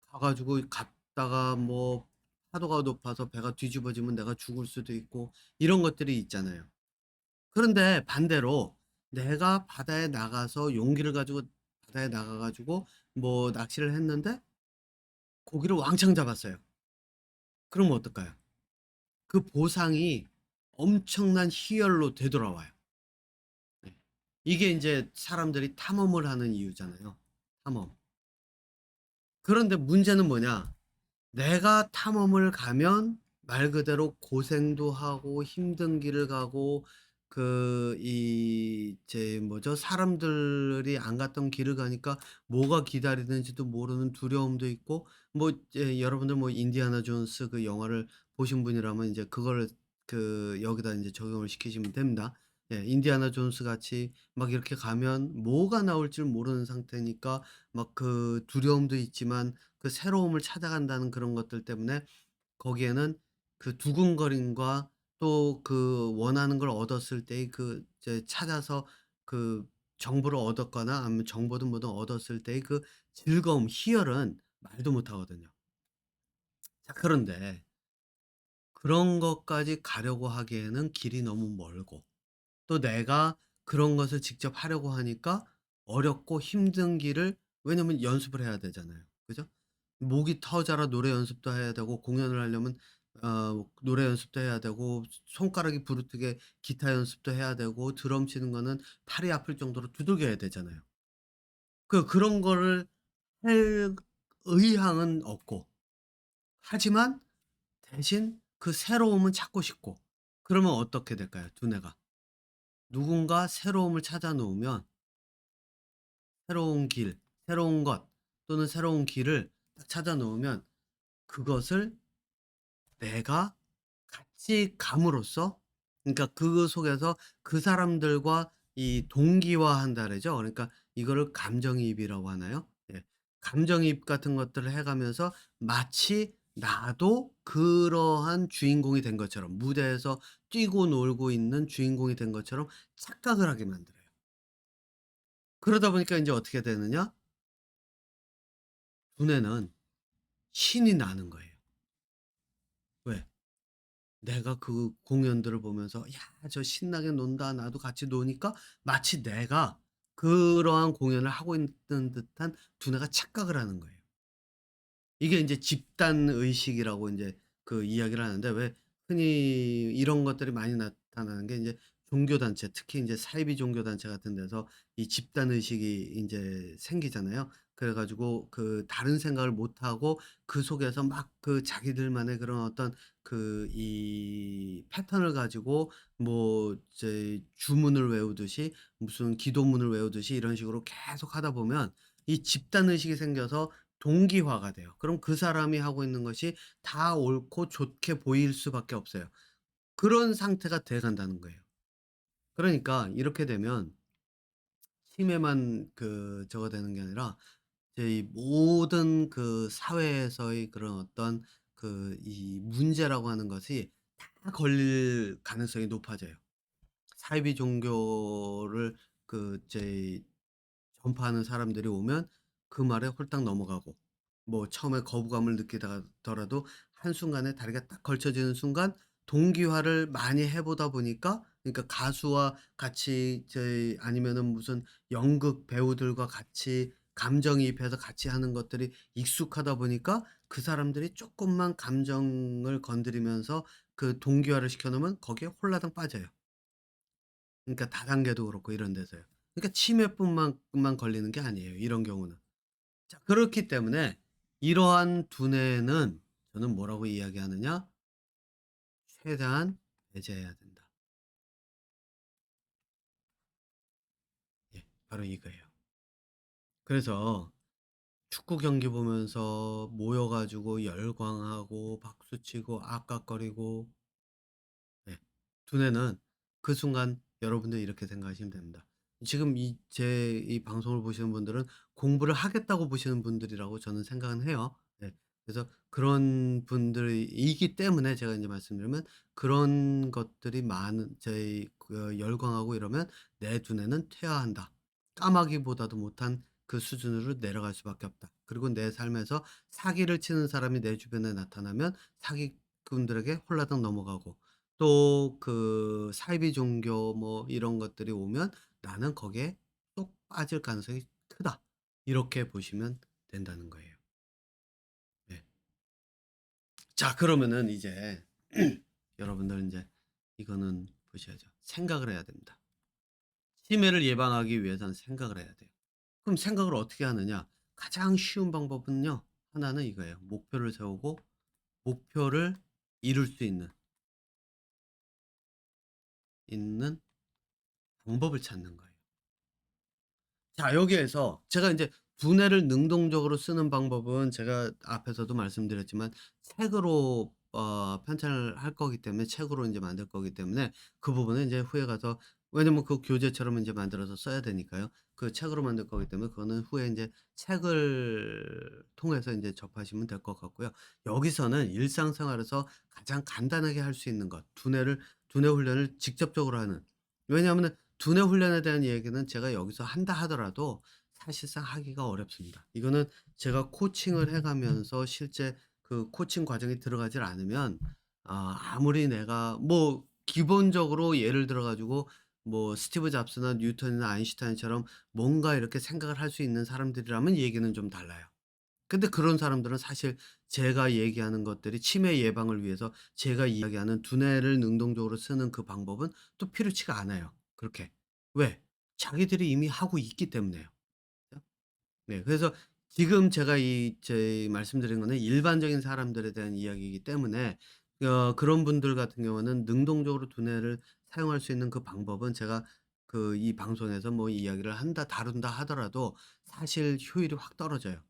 가 가지고 갔다가 뭐 파도가 높아서 배가 뒤집어지면 내가 죽을 수도 있고 이런 것들이 있잖아요. 그런데 반대로 내가 바다에 나가서 용기를 가지고 바다에 나가 가지고 뭐 낚시를 했는데 고기를 왕창 잡았어요. 그러면 어떨까요? 그 보상이 엄청난 희열로 되돌아와요. 네. 이게 인제 사람들이 탐험을 하는 이유잖아요, 탐험. 그런데 문제는 뭐냐? 내가 탐험을 가면 말 그대로 고생도 하고 힘든 길을 가고 뭐죠? 사람들이 안 갔던 길을 가니까 뭐가 기다리는지도 모르는 두려움도 있고 뭐 이제 여러분들 뭐 인디아나 존스 그 영화를 보신 분이라면 이제 그거를 여기다 인제 적용을 시키시면 됩니다. 예. 인디아나 존스 같이 막 이렇게 가면 뭐가 나올 줄 모르는 상태니까 막 그 두려움도 있지만 그 새로움을 찾아간다는 그런 것들 때문에 거기에는 그 두근거림과 또 그 원하는 걸 얻었을 때의 그 이제 찾아서 그 정보를 얻었거나 아니면 정보든 뭐든 얻었을 때의 그 즐거움, 희열은 말도 못 하거든요. 자 그런데 그런 것까지 가려고 하기에는 길이 너무 멀고 또 내가 그런 것을 직접 하려고 하니까 어렵고 힘든 길을 왜냐면 연습을 해야 되잖아요. 그죠? 목이 터져라 노래 연습도 해야 되고 공연을 하려면 노래 연습도 해야 되고 손가락이 부르트게 기타 연습도 해야 되고 드럼 치는 거는 팔이 아플 정도로 두들겨야 되잖아요. 그런 거를 할 의향은 없고 하지만 대신 그 새로움은 찾고 싶고 그러면 어떻게 될까요? 두뇌가. 누군가 새로움을 찾아 놓으면 새로운 길, 새로운 것 또는 새로운 길을 딱 찾아 놓으면 그것을 내가 같이 감으로써 그러니까 그 속에서 그 사람들과 이 동기화한다 그러죠. 그러니까 이거를 감정이입이라고 하나요? 예. 감정이입 같은 것들을 해 가면서 마치 나도 그러한 주인공이 된 것처럼 무대에서 뛰고 놀고 있는 주인공이 된 것처럼 착각을 하게 만들어요. 그러다 보니까 인제 어떻게 되느냐? 두뇌는 신이 나는 거예요. 왜? 내가 그 공연들을 보면서 '야 저 신나게 논다. 나도 같이 노니까' 마치 내가 그러한 공연을 하고 있는 듯한 두뇌가 착각을 하는 거예요. 이게 인제 집단 의식이라고 인제 그 이야기를 하는데, 왜 흔히 이런 것들이 많이 나타나는 게 인제 종교 단체, 특히 인제 사이비 종교 단체 같은 데서 이 집단 의식이 인제 생기잖아요. 그래 가지고 그 다른 생각을 못 하고 그 속에서 막 그 자기들만의 그런 어떤 그 이 패턴을 가지고 뭐 이제 주문을 외우듯이 무슨 기도문을 외우듯이 이런 식으로 계속 하다 보면 이 집단 의식이 생겨서 동기화가 돼요. 그럼 그 사람이 하고 있는 것이 다 옳고 좋게 보일 수밖에 없어요. 그런 상태가 돼 간다는 거예요. 그러니까 이렇게 되면 힘에만 그 저거 되는 게 아니라 이제 이 모든 그 사회에서의 그런 어떤 그 이 문제라고 하는 것이 다 걸릴 가능성이 높아져요. 사이비 종교를 그 이제 전파하는 사람들이 오면 그 말에 홀딱 넘어가고, 뭐 처음에 거부감을 느끼다더라도 한순간에 다리가 딱 걸쳐지는 순간 동기화를 많이 해 보다 보니까, 그러니까 가수와 같이 이제 아니면은 무슨 연극 배우들과 같이 감정이입해서 같이 하는 것들이 익숙하다 보니까 그 사람들이 쪼끔만 감정을 건드리면서 그 동기화를 시켜 놓으면 거기에 홀라당 빠져요. 그러니까 다단계도 그렇고 이런 데서요. 그러니까 치매뿐만 걸리는 게 아니에요, 이런 경우는. 자, 그렇기 때문에 이러한 두뇌는 저는 뭐라고 이야기하느냐? 최대한 배제해야 된다. 예. 바로 이거예요. 그래서 축구 경기 보면서 모여 가지고 열광하고 박수치고 악각거리고, 네. 두뇌는 그 순간 여러분들이 이렇게 생각하시면 됩니다. 지금 이 제 이 방송을 보시는 분들은 공부를 하겠다고 보시는 분들이라고 저는 생각은 해요. 네. 그래서 그런 분들이기 때문에 제가 인제 말씀드리면, 그런 것들이 많은 저희 그 열광하고 이러면 내 두뇌는 퇴화한다. 까마귀보다도 못한 그 수준으로 내려갈 수밖에 없다. 그리고 내 삶에서 사기를 치는 사람이 내 주변에 나타나면 사기꾼들에게 홀라당 넘어가고, 또 그 사이비 종교 뭐 이런 것들이 오면 나는 거기에 쏙 빠질 가능성이 크다. 이렇게 보시면 된다는 거예요. 네. 자, 그러면은 이제 여러분들 인제 이거는 보셔야죠. 생각을 해야 됩니다. 치매를 예방하기 위해서는 생각을 해야 돼요. 그럼 생각을 어떻게 하느냐? 가장 쉬운 방법은요, 하나는 이거예요. 목표를 세우고 목표를 이룰 수 있는 방법을 찾는 거예요. 자, 여기에서 제가 인제 두뇌를 능동적으로 쓰는 방법은 제가 앞에서도 말씀드렸지만 책으로 편찬을 할 거기 때문에, 책으로 인제 만들 거기 때문에 그 부분은 인제 후에 가서, 왜냐면 그 교재처럼 인제 만들어서 써야 되니까요. 그 책으로 만들 거기 때문에 그거는 후에 인제 책을 통해서 인제 접하시면 될 것 같고요. 여기서는 일상생활에서 가장 간단하게 할 수 있는 것, 두뇌 훈련을 직접적으로 하는, 왜냐하면은 두뇌 훈련에 대한 얘기는 제가 여기서 한다 하더라도 사실상 하기가 어렵습니다. 이거는 제가 코칭을 해 가면서 실제 그 코칭 과정에 들어가질 않으면, 아무리 내가 뭐 기본적으로 예를 들어 가지고 뭐 스티브 잡스나 뉴턴이나 아인슈타인처럼 뭔가 이렇게 생각을 할 수 있는 사람들이라면 얘기는 좀 달라요. 근데 그런 사람들은 사실 제가 얘기하는 것들이 치매 예방을 위해서 제가 이야기하는 두뇌를 능동적으로 쓰는 그 방법은 또 필요치가 않아요, 그렇게. 왜? 자기들이 이미 하고 있기 때문에요. 그죠? 네. 그래서 지금 제가 제 말씀드린 거는 일반적인 사람들에 대한 이야기이기 때문에 그런 분들 같은 경우는 능동적으로 두뇌를 사용할 수 있는 그 방법은 제가 그 이 방송에서 뭐 이야기를 다룬다 하더라도 사실 효율이 확 떨어져요.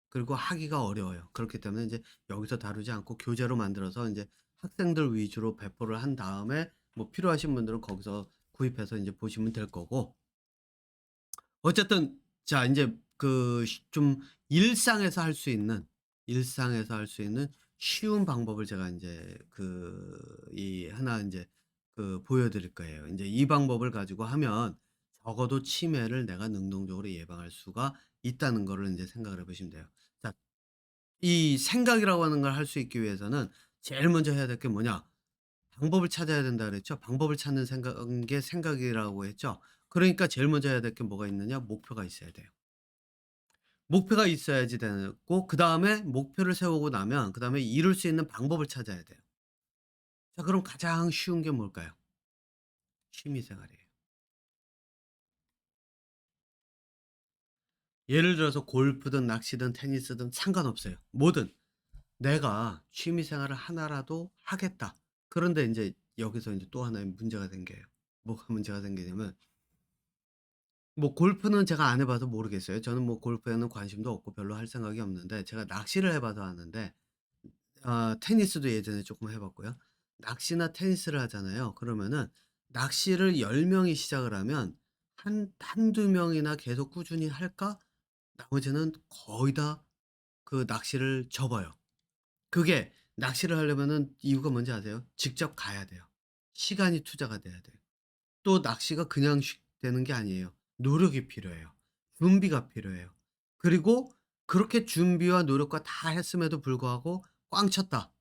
그리고 하기가 어려워요. 그렇기 때문에 인제 여기서 다루지 않고 교재로 만들어서 인제 학생들 위주로 배포를 한 다음에 뭐 필요하신 분들은 거기서 구입해서 인제 보시면 될 거고, 어쨌든 자 인제 그 좀 일상에서 할 수 있는 쉬운 방법을 제가 인제 이 하나 인제 보여 드릴 거예요. 인제 이 방법을 가지고 하면 적어도 치매를 내가 능동적으로 예방할 수가 있다는 거를 인제 생각을 해 보시면 돼요. 자, 이 생각이라고 하는 걸 할 수 있기 위해서는 제일 먼저 해야 될 게 뭐냐? 방법을 찾아야 된다 그랬죠. 방법을 찾는 게 생각이라고 했죠. 그러니까 제일 먼저 해야 될 게 뭐가 있느냐? 목표가 있어야 돼요. 목표가 있어야지 되고, 그다음에 목표를 세우고 나면 그다음에 이룰 수 있는 방법을 찾아야 돼요. 자, 그럼 가장 쉬운 게 뭘까요? 취미 생활이에요. 예를 들어서 골프든 낚시든 테니스든 상관없어요. 뭐든 내가 취미 생활을 하나라도 하겠다. 그런데 인제 여기서 인제 또 하나의 문제가 생겨요. 뭐가 문제가 생기냐면, 뭐 골프는 제가 안 해 봐서 모르겠어요. 저는 뭐 골프에는 관심도 없고 별로 할 생각이 없는데, 제가 낚시를 해 봐서 아는데, 테니스도 예전에 쪼끔 해 봤고요. 낚시나 테니스를 하잖아요. 그러면은 낚시를 10 명이 시작을 하면 한두 명이나 계속 꾸준히 할까? 나머지는 거의 다 그 낚시를 접어요. 그게 낚시를 하려면은 이유가 뭔지 아세요? 직접 가야 돼요. 시간이 투자가 돼야 돼요. 또 낚시가 그냥 되는 게 아니에요. 노력이 필요해요. 준비가 필요해요. 그리고 그렇게 준비와 노력과 다 했음에도 불구하고 꽝 쳤다.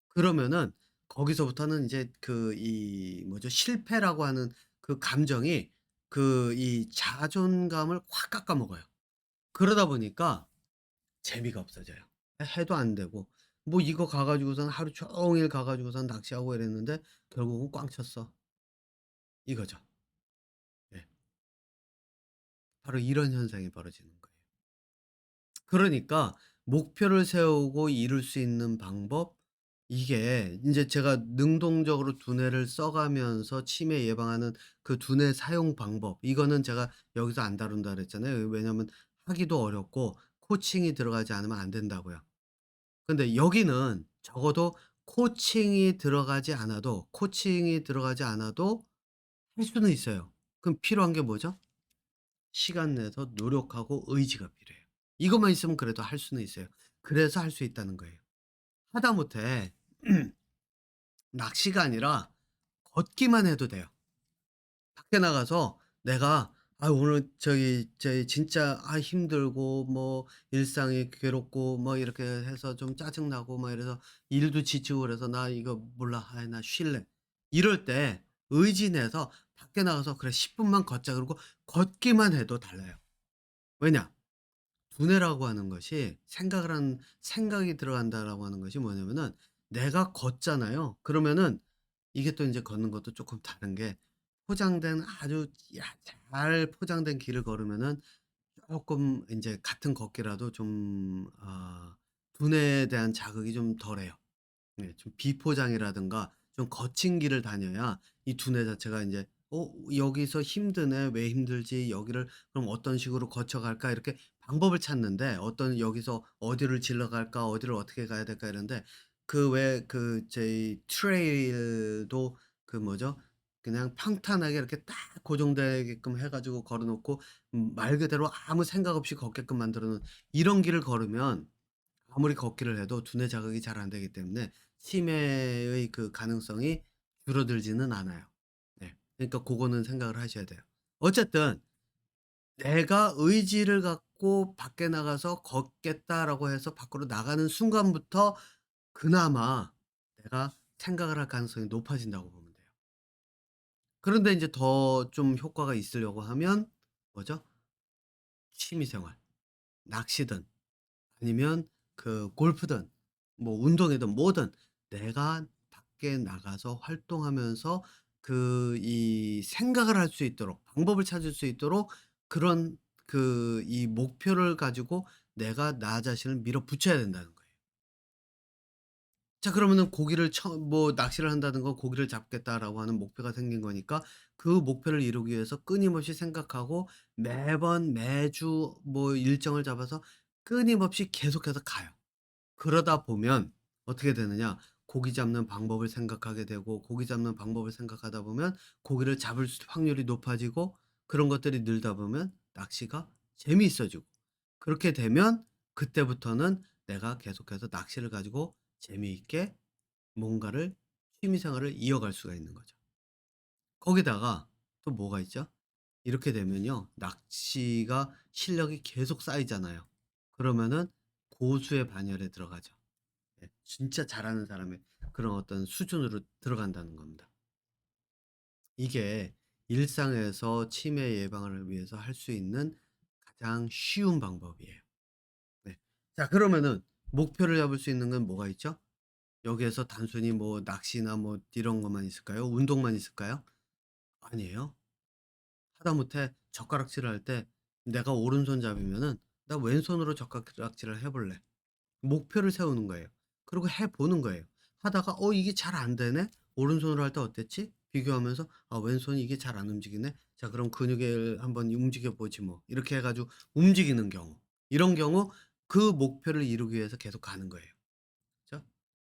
그러면은 거기서부터는 이제 이 뭐죠? 실패라고 하는 그 감정이 이 자존감을 확 깎아먹어요. 그러다 보니까 재미가 없어져요. 해도 안 되고, 뭐 이거 가 가지고선 하루 종일 가 가지고선 낚시하고 이랬는데 결국은 꽝 쳤어. 이거죠. 네. 바로 이런 현상이 벌어지는 거예요. 그러니까 목표를 세우고 이룰 수 있는 방법, 이게 인제 제가 능동적으로 두뇌를 써 가면서 치매 예방하는 그 두뇌 사용 방법, 이거는 제가 여기서 안 다룬다 그랬잖아요. 왜냐면 하기도 어렵고 코칭이 들어가지 않으면 안 된다고요. 근데 여기는 적어도 코칭이 들어가지 않아도 할 수는 있어요. 그럼 필요한 게 뭐죠? 시간 내서 노력하고 의지가 필요해요. 이것만 있으면 그래도 할 수는 있어요. 그래서 할 수 있다는 거예요. 하다못해 낚시가 아니라 걷기만 해도 돼요. 밖에 나가서 내가 오늘 저기 진짜 힘들고 뭐 일상이 괴롭고 뭐 이렇게 해서 좀 짜증 나고 막 이래서 일도 지치고 그래서 '나 이거 몰라. 나 쉴래.' 이럴 때 의지 내서 밖에 나가서 '그래 10 분만 걷자.' 그러고 걷기만 해도 달라요. 왜냐? 두뇌라고 하는 것이, 생각이 들어간다라고 하는 것이 뭐냐면은, 내가 걷잖아요. 그러면은 이게 또 인제 걷는 것도 쪼끔 다른 게, 포장된 아주 잘 포장된 길을 걸으면은 쪼끔 인제 같은 걷기라도 좀 두뇌에 대한 자극이 좀 덜해요. 네. 좀 비포장이라든가 좀 거친 길을 다녀야 이 두뇌 자체가 인제 '여기서 힘드네. 왜 힘들지? 여기를 그럼 어떤 식으로 거쳐 갈까?' 이렇게 방법을 찾는데, 여기서 어디를 질러 갈까? 어디를 어떻게 가야 될까? 이런데, 왜 저희 트레일도 뭐죠? 그냥 평탄하게 이렇게 딱 고정되게끔 해 가지고 걸어 놓고 말 그대로 아무 생각 없이 걷게끔 만들어 놓은 이런 길을 걸으면 아무리 걷기를 해도 두뇌 자극이 잘 안 되기 때문에 치매의 그 가능성이 줄어들지는 않아요. 네. 그러니까 고거는 생각을 하셔야 돼요. 어쨌든 내가 의지를 갖고 '밖에 나가서 걷겠다.'라고 해서 밖으로 나가는 순간부터 그나마 내가 생각을 할 가능성이 높아진다고 보면 돼요. 그런데 인제 더 좀 효과가 있으려고 하면 뭐죠? 취미 생활. 낚시든 아니면 골프든 뭐 운동이든 뭐든 내가 밖에 나가서 활동하면서 이 생각을 할 수 있도록, 방법을 찾을 수 있도록, 그런 이 목표를 가지고 내가 나 자신을 밀어붙여야 된다는 거예요. 자, 그러면은 고기를 낚시를 한다든가 '고기를 잡겠다.'라고 하는 목표가 생긴 거니까, 그 목표를 이루기 위해서 끊임없이 생각하고 매번 매주 뭐 일정을 잡아서 끊임없이 계속해서 가요. 그러다 보면 어떻게 되느냐? 고기 잡는 방법을 생각하게 되고, 고기 잡는 방법을 생각하다 보면 고기를 잡을 확률이 높아지고, 그런 것들이 늘다 보면 낚시가 재미있어지고, 그렇게 되면 그때부터는 내가 계속해서 낚시를 가지고 재미있게 뭔가를 취미 생활을 이어갈 수가 있는 거죠. 거기다가 또 뭐가 있죠? 이렇게 되면요. 낚시가 실력이 계속 쌓이잖아요. 그러면은 고수의 반열에 들어가죠. 예. 진짜 잘하는 사람의 그런 어떤 수준으로 들어간다는 겁니다. 이게 일상에서 치매 예방을 위해서 할 수 있는 가장 쉬운 방법이에요. 네. 자, 그러면은 목표를 잡을 수 있는 건 뭐가 있죠? 여기에서 단순히 뭐 낚시나 뭐 이런 것만 있을까요? 운동만 있을까요? 아니에요. 하다못해 젓가락질을 할 때 내가 오른손잡이면은 '나 왼손으로 젓가락질을 해 볼래.' 목표를 세우는 거예요. 그리고 해 보는 거예요. 하다가 '어 이게 잘 안 되네. 오른손으로 할 때 어땠지?' 비교하면서 '아 왼손이 이게 잘 안 움직이네. 자 그럼 근육을 한번 움직여 보지 뭐.' 이렇게 해 가지고 움직이는 경우. 이런 경우 그 목표를 이루기 위해서 계속 가는 거예요. 그죠?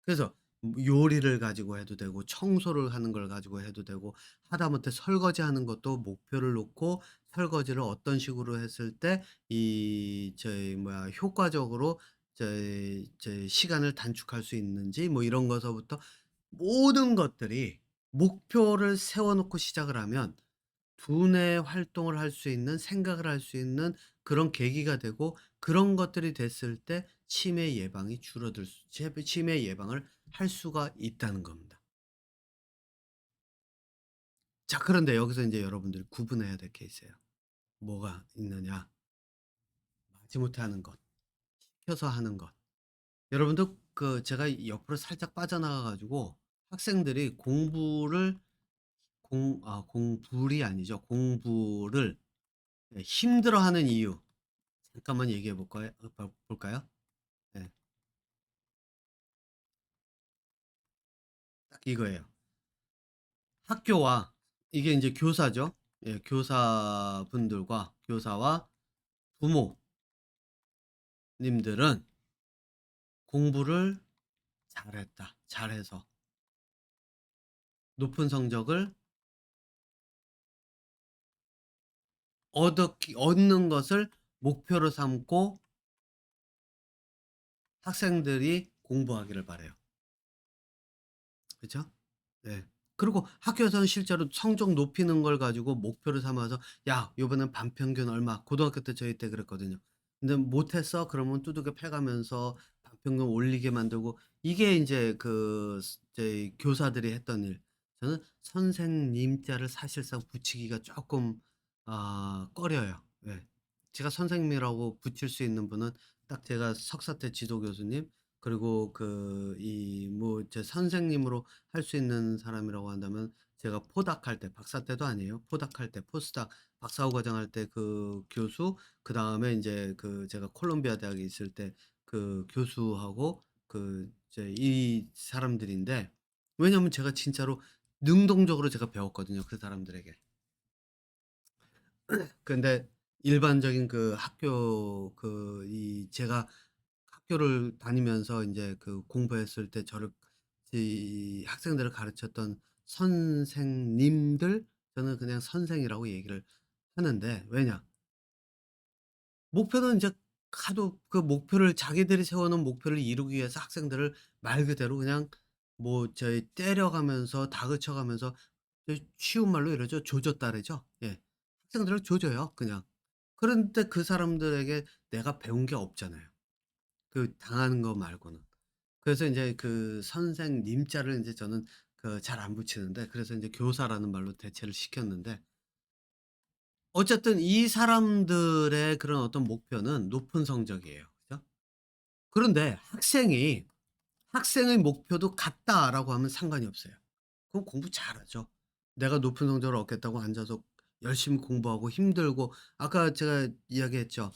그래서 요리를 가지고 해도 되고 청소를 하는 걸 가지고 해도 되고 하다못해 설거지하는 것도 목표를 놓고 설거지를 어떤 식으로 했을 때 이 저희 뭐야 효과적으로 저희 시간을 단축할 수 있는지 뭐 이런 거서부터 모든 것들이 목표를 세워 놓고 시작을 하면 두뇌 활동을 할 수 있는 생각을 할 수 있는 그런 계기가 되고 그런 것들이 됐을 때 치매 예방이 줄어들 수 치매 예방을 할 수가 있다는 겁니다. 자 그런데 여기서 인제 여러분들이 구분해야 될 게 있어요. 뭐가 있느냐. 마지못해 하는 것, 시켜서 하는 것. 여러분도 그 제가 옆으로 살짝 빠져나가 가지고 학생들이 공부를 아니죠. 공부를 예 힘들어하는 이유 잠깐만 얘기해 볼까요? 볼까요? 네. 딱 이거예요. 학교와 이게 인제 교사죠. 예 교사분들과 교사와 부모님들은 공부를 잘했다. 잘해서 높은 성적을 얻는 것을 목표로 삼고 학생들이 공부하기를 바라요. 그죠? 네. 그리고 학교에서는 실제로 성적 높이는 걸 가지고 목표를 삼아서 "야 요번엔 반 평균 얼마." 고등학교 때 저희 때 그랬거든요. 근데 "못했어?" 그러면 두들겨 패 가면서 반 평균 올리게 만들고 이게 인제 저희 교사들이 했던 일. 저는 선생님 자를 사실상 붙이기가 쪼끔 꺼려요. 예. 제가 선생님이라고 붙일 수 있는 분은 딱 제가 석사 때 지도 교수님 그리고 제 선생님으로 할 수 있는 사람이라고 한다면 제가 포닥할 때 박사 때도 아니에요. 포닥할 때 포스닥 박사후 과정 할 때 그 교수 그다음에 인제 제가 콜롬비아 대학에 있을 때 그 교수하고 이제 이 사람들인데 왜냐하면 제가 진짜로 능동적으로 제가 배웠거든요, 그 사람들에게. 근데 일반적인 그 학교 제가 학교를 다니면서 인제 공부했을 때 저를 이 학생들을 가르쳤던 선생님들 저는 그냥 선생이라고 얘기를 하는데 왜냐 목표는 인제 하도 그 목표를 자기들이 세워 놓은 목표를 이루기 위해서 학생들을 말 그대로 그냥 뭐 때려가면서 다그쳐 가면서 쉬운 말로 이러죠. 조졌다래죠. 예. 학생들을 조져요 그냥. 그런데 그 사람들에게 내가 배운 게 없잖아요. 당하는 거 말고는. 그래서 인제 그 선생님 자를 인제 저는 잘 안 붙이는데 그래서 인제 교사라는 말로 대체를 시켰는데 어쨌든 이 사람들의 그런 어떤 목표는 높은 성적이에요. 그죠? 그런데 학생의 목표도 같다라고 하면 상관이 없어요. 그럼 공부 잘하죠. 내가 높은 성적을 얻겠다고 앉아서 열심히 공부하고 힘들고 아까 제가 이야기했죠.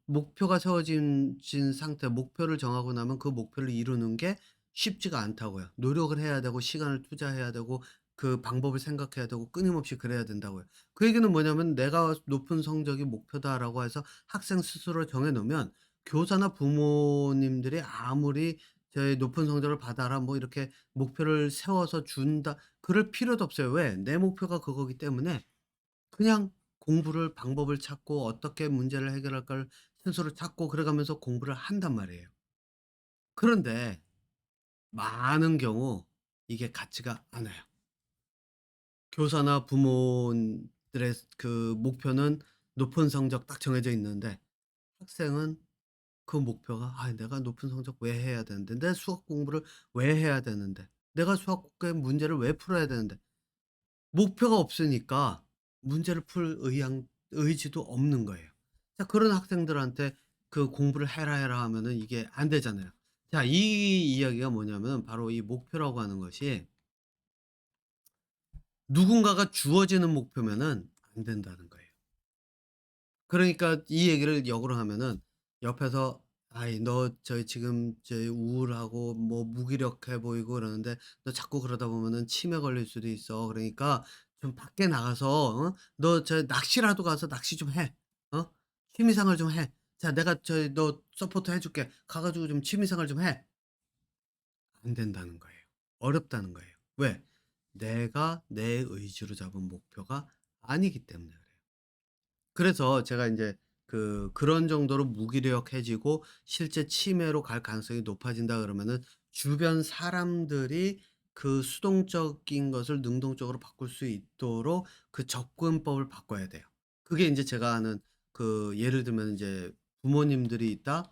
목표가 세워진 상태 목표를 정하고 나면 그 목표를 이루는 게 쉽지가 않다고요. 노력을 해야 되고 시간을 투자해야 되고 그 방법을 생각해야 되고 끊임없이 그래야 된다고요. 그 얘기는 뭐냐면 '내가 높은 성적이 목표다.'라고 해서 학생 스스로 정해 놓으면 교사나 부모님들이 아무리 높은 성적을 받아라." 뭐 이렇게 목표를 세워서 준다 그럴 필요도 없어요. 왜? 내 목표가 그거기 때문에 그냥 공부를 방법을 찾고 어떻게 문제를 해결할까를 스스로 찾고 그래 가면서 공부를 한단 말이에요. 그런데 많은 경우 이게 같지가 않아요. 교사나 부모들의 그 목표는 높은 성적 딱 정해져 있는데 학생은 그 목표가 '아 내가 높은 성적 왜 해야 되는데. 내 수학 공부를 왜 해야 되는데. 내가 수학의 문제를 왜 풀어야 되는데.' 목표가 없으니까 문제를 풀 의지도 없는 거예요. 자 그런 학생들한테 그 "공부를 해라, 해라." 하면은 이게 안 되잖아요. 자 이 이야기가 뭐냐면 바로 이 목표라고 하는 것이 누군가가 주어지는 목표면은 안 된다는 거예요. 그러니까 이 얘기를 역으로 하면은 옆에서 "아이 너 지금 우울하고 뭐 무기력해 보이고 그러는데 너 자꾸 그러다 보면은 치매 걸릴 수도 있어. 그러니까 좀 밖에 나가서 너 낚시라도 가서 낚시 좀 해. 어? 취미 생활 좀 해. 자 내가 너 서포트 해 줄게. 가 가지고 좀 취미 생활 좀 해." 안 된다는 거예요. 어렵다는 거예요. 왜? 내가 내 의지로 잡은 목표가 아니기 때문에 그래요. 그래서 제가 인제 그런 정도로 무기력해지고 실제 치매로 갈 가능성이 높아진다 그러면은 주변 사람들이 그 수동적인 것을 능동적으로 바꿀 수 있도록 그 접근법을 바꿔야 돼요. 그게 인제 제가 아는 예를 들면 인제 부모님들이 있다.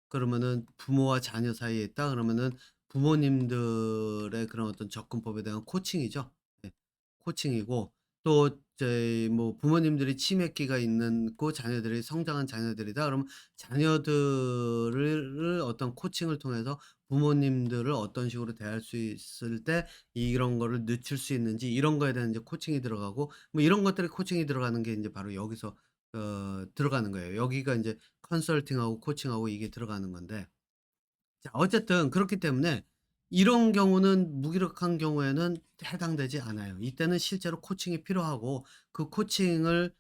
그러면은 부모와 자녀 사이에 있다 그러면은 부모님들의 그런 어떤 접근법에 대한 코칭이죠. 네. 코칭이고 또 이제 뭐 부모님들이 치매기가 있는 자녀들이 성장한 자녀들이다 그러면 자녀들을 어떤 코칭을 통해서 부모님들을 어떤 식으로 대할 수 있을 때 이런 거를 늦출 수 있는지 이런 거에 대한 이제 코칭이 들어가고 뭐 이런 것들이 코칭이 들어가는 게 인제 바로 여기서 들어가는 거예요. 여기가 인제 컨설팅하고 코칭하고 이게 들어가는 건데 자 어쨌든 그렇기 때문에 이런 경우는 무기력한 경우에는 해당되지 않아요. 이때는 실제로 코칭이 필요하고 그 코칭을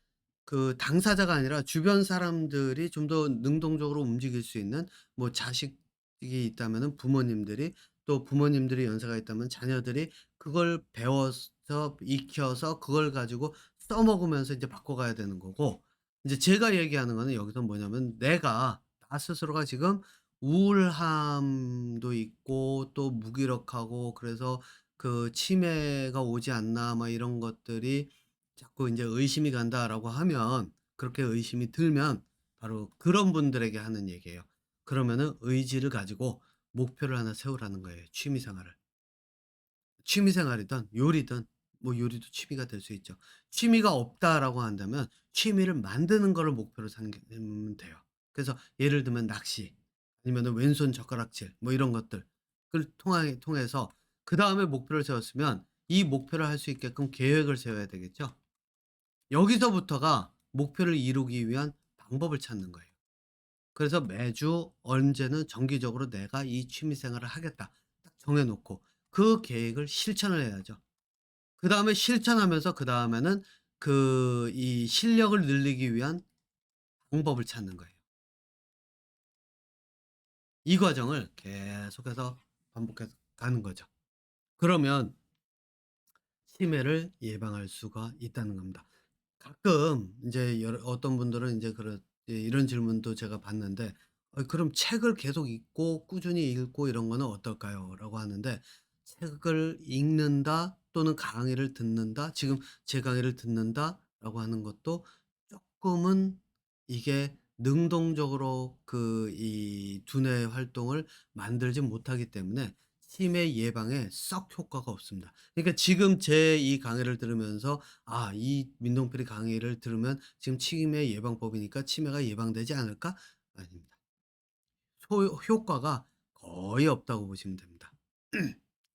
그 당사자가 아니라 주변 사람들이 좀 더 능동적으로 움직일 수 있는 뭐 자식이 있다면은 부모님들이 또 부모님들이 연세가 있다면 자녀들이 그걸 배워서 익혀서 그걸 가지고 써먹으면서 이제 바꿔가야 되는 거고 이제 제가 얘기하는 거는 여기서 뭐냐면 내가 나 스스로가 지금 우울함도 있고 또 무기력하고 그래서 그 '치매가 오지 않나.' 막 이런 것들이 자꾸 인제 '의심이 간다.'라고 하면 그렇게 의심이 들면 바로 그런 분들에게 하는 얘기예요. 그러면은 의지를 가지고 목표를 하나 세우라는 거예요, 취미 생활을. 취미 생활이든 요리든 뭐 요리도 취미가 될 수 있죠. 취미가 없다라고 한다면 취미를 만드는 거를 목표로 삼으면 돼요. 그래서 예를 들면 낚시 아니면은 왼손 젓가락질 뭐 이런 것들 을 통해서 그다음에 목표를 세웠으면 이 목표를 할 수 있게끔 계획을 세워야 되겠죠. 여기서부터가 목표를 이루기 위한 방법을 찾는 거예요. 그래서 매주 언제는 정기적으로 '내가 이 취미 생활을 하겠다.' 딱 정해 놓고 그 계획을 실천을 해야죠. 그다음에 실천하면서 그다음에는 이 실력을 늘리기 위한 방법을 찾는 거예요. 이 과정을 계속해서 반복해서 가는 거죠. 그러면 치매를 예방할 수가 있다는 겁니다. 가끔 인제 어떤 분들은 인제 이런 질문도 제가 받는데 그럼 책을 계속 읽고 꾸준히 읽고 이런 거는 어떨까요?"라고 하는데 책을 읽는다 또는 강의를 듣는다 지금 제 강의를 듣는다라고 하는 것도 쪼끔은 이게 능동적으로 이 두뇌 활동을 만들지 못하기 때문에 치매 예방에 썩 효과가 없습니다. 그러니까 지금 제 이 강의를 들으면서 '아 이 민동필이 강의를 들으면 지금 치매 예방법이니까 치매가 예방되지 않을까?' 아닙니다. 효과가 거의 없다고 보시면 됩니다.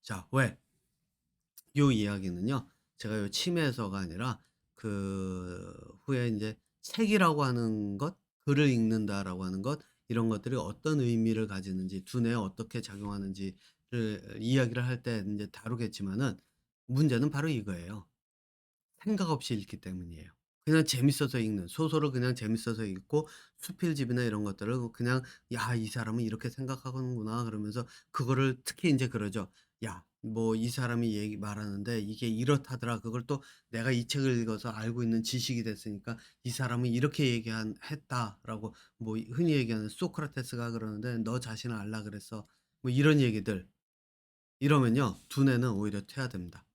자 왜? 요 이야기는요. 제가 요 치매에서가 아니라 후에 인제 책이라고 하는 것, 글을 읽는다라고 하는 것 이런 것들이 어떤 의미를 가지는지 두뇌에 어떻게 작용하는지를 이야기를 할 때 인제 다루겠지만은 문제는 바로 이거예요. 생각 없이 읽기 때문이에요. 그냥 재밌어서 읽는 소설을 그냥 재밌어서 읽고 수필집이나 이런 것들을 그냥 '야 이 사람은 이렇게 생각하는구나.' 그러면서 그거를 특히 인제 그러죠. '야 뭐 이 사람이 말하는데 이게 이렇다더라.' 그걸 또 내가 이 책을 읽어서 알고 있는 지식이 됐으니까 '이 사람은 이렇게 했다.'라고 뭐 흔히 얘기하는 소크라테스가 그러는데 "너 자신을 알라 그랬어." 뭐 이런 얘기들. 이러면요. 두뇌는 오히려 퇴화됩니다.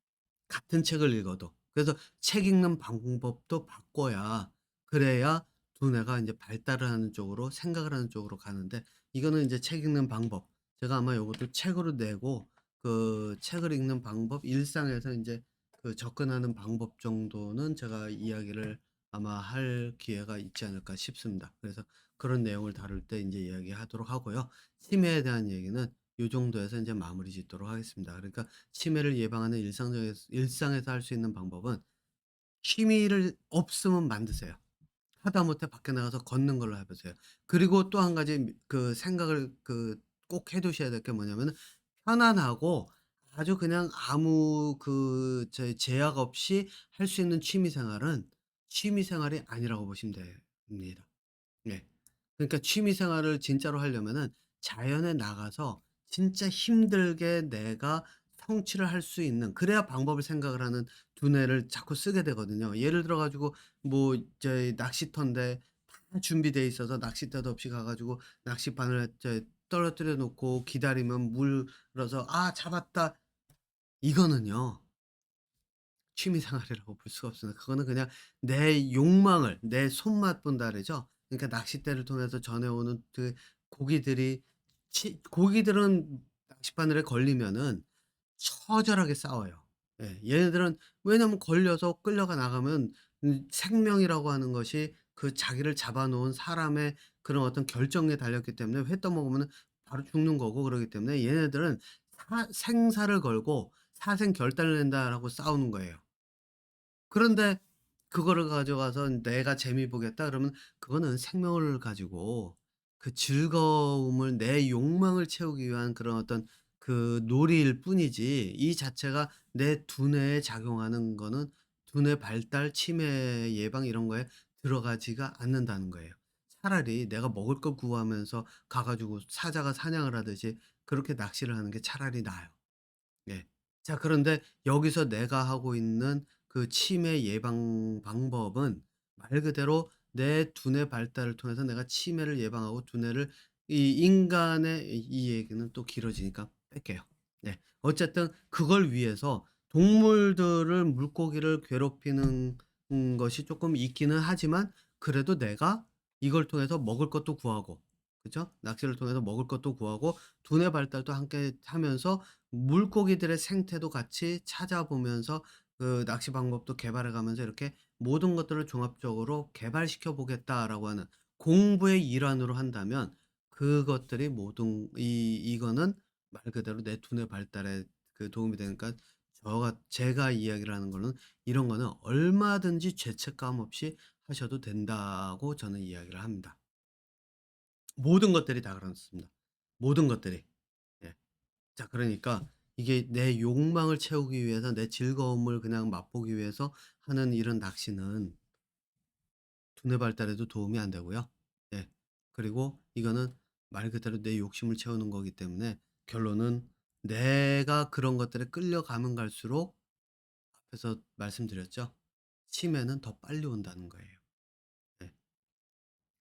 같은 책을 읽어도. 그래서 책 읽는 방법도 바꿔야, 그래야 두뇌가 인제 발달을 하는 쪽으로, 생각을 하는 쪽으로 가는데, 이거는 인제 책 읽는 방법, 제가 아마 요것도 책으로 내고, 그 책을 읽는 방법, 일상에서 인제 그 접근하는 방법 정도는 제가 이야기를 아마 할 기회가 있지 않을까 싶습니다. 그래서 그런 내용을 다룰 때 인제 이야기하도록 하고요. 치매에 대한 얘기는 요 정도에서 인제 마무리 짓도록 하겠습니다. 그러니까 치매를 예방하는 일상에서 할 수 있는 방법은, 취미를 없으면 만드세요. 하다못해 밖에 나가서 걷는 걸로 해 보세요. 그리고 또 한 가지 그 생각을 꼭 해 두셔야 될 게 뭐냐면은, 편안하고 아주 그냥 아무 제약 없이 할 수 있는 취미 생활은 취미 생활이 아니라고 보시면 됩니다. 예. 그러니까 취미 생활을 진짜로 하려면은 자연에 나가서 진짜 힘들게 내가 성취를 할 수 있는, 그래야 방법을 생각을 하는 두뇌를 자꾸 쓰게 되거든요. 예를 들어 가지고 뭐 저희 낚시터인데 다 준비돼 있어서 낚싯대도 없이 가 가지고 낚싯바늘 떨어뜨려 놓고 기다리면 물어서 '아 잡았다.' 이거는요, 취미 생활이라고 볼 수가 없습니다. 그거는 그냥 내 욕망을, 내 손맛 본다 그러죠. 그러니까 낚싯대를 통해서 전해오는 그 고기들이, 고기들은 낚싯바늘에 걸리면은 처절하게 싸워요. 예. 얘네들은, 왜냐면 걸려서 끌려가 나가면 생명이라고 하는 것이 그 자기를 잡아 놓은 사람의 그런 어떤 결정에 달렸기 때문에, 회 떠먹으면은 바로 죽는 거고, 그러기 때문에 얘네들은 생사를 걸고 사생결단을 낸다라고 싸우는 거예요. 그런데 그거를 가져가서 '내가 재미 보겠다.' 그러면 그거는 생명을 가지고 그 즐거움을, 내 욕망을 채우기 위한 그런 어떤 그 놀이일 뿐이지, 이 자체가 내 두뇌에 작용하는 거는 두뇌 발달, 치매 예방 이런 거에 들어가지가 않는다는 거예요. 차라리 내가 먹을 걸 구하면서 가 가지고 사자가 사냥을 하듯이 그렇게 낚시를 하는 게 차라리 나아요. 예. 자, 그런데 여기서 내가 하고 있는 그 치매 예방 방법은 말 그대로 내 두뇌 발달을 통해서 내가 치매를 예방하고 두뇌를, 이 인간의 이 얘기는 또 길어지니까 뺄게요. 네. 어쨌든 그걸 위해서 동물들을, 물고기를 괴롭히는 것이 쪼끔 있기는 하지만, 그래도 내가 이걸 통해서 먹을 것도 구하고, 그죠? 낚시를 통해서 먹을 것도 구하고 두뇌 발달도 함께 하면서 물고기들의 생태도 같이 찾아보면서 그 낚시 방법도 개발해 가면서 이렇게 모든 것들을 종합적으로 개발시켜 보겠다라고 하는 공부의 일환으로 한다면, 그것들이 모든 이거는 말 그대로 내 두뇌 발달에 그 도움이 되니까, 제가 이야기를 하는 거는 이런 거는 얼마든지 죄책감 없이 하셔도 된다고 저는 이야기를 합니다. 모든 것들이 다 그렇습니다. 모든 것들이. 예. 자, 그러니까 이게 내 욕망을 채우기 위해서, 내 즐거움을 그냥 맛보기 위해서 하는 이런 낚시는 두뇌 발달에도 도움이 안 되고요. 예. 그리고 이거는 말 그대로 내 욕심을 채우는 거기 때문에, 결론은 내가 그런 것들에 끌려가면 갈수록, 앞에서 말씀드렸죠. 치매는 더 빨리 온다는 거예요. 예.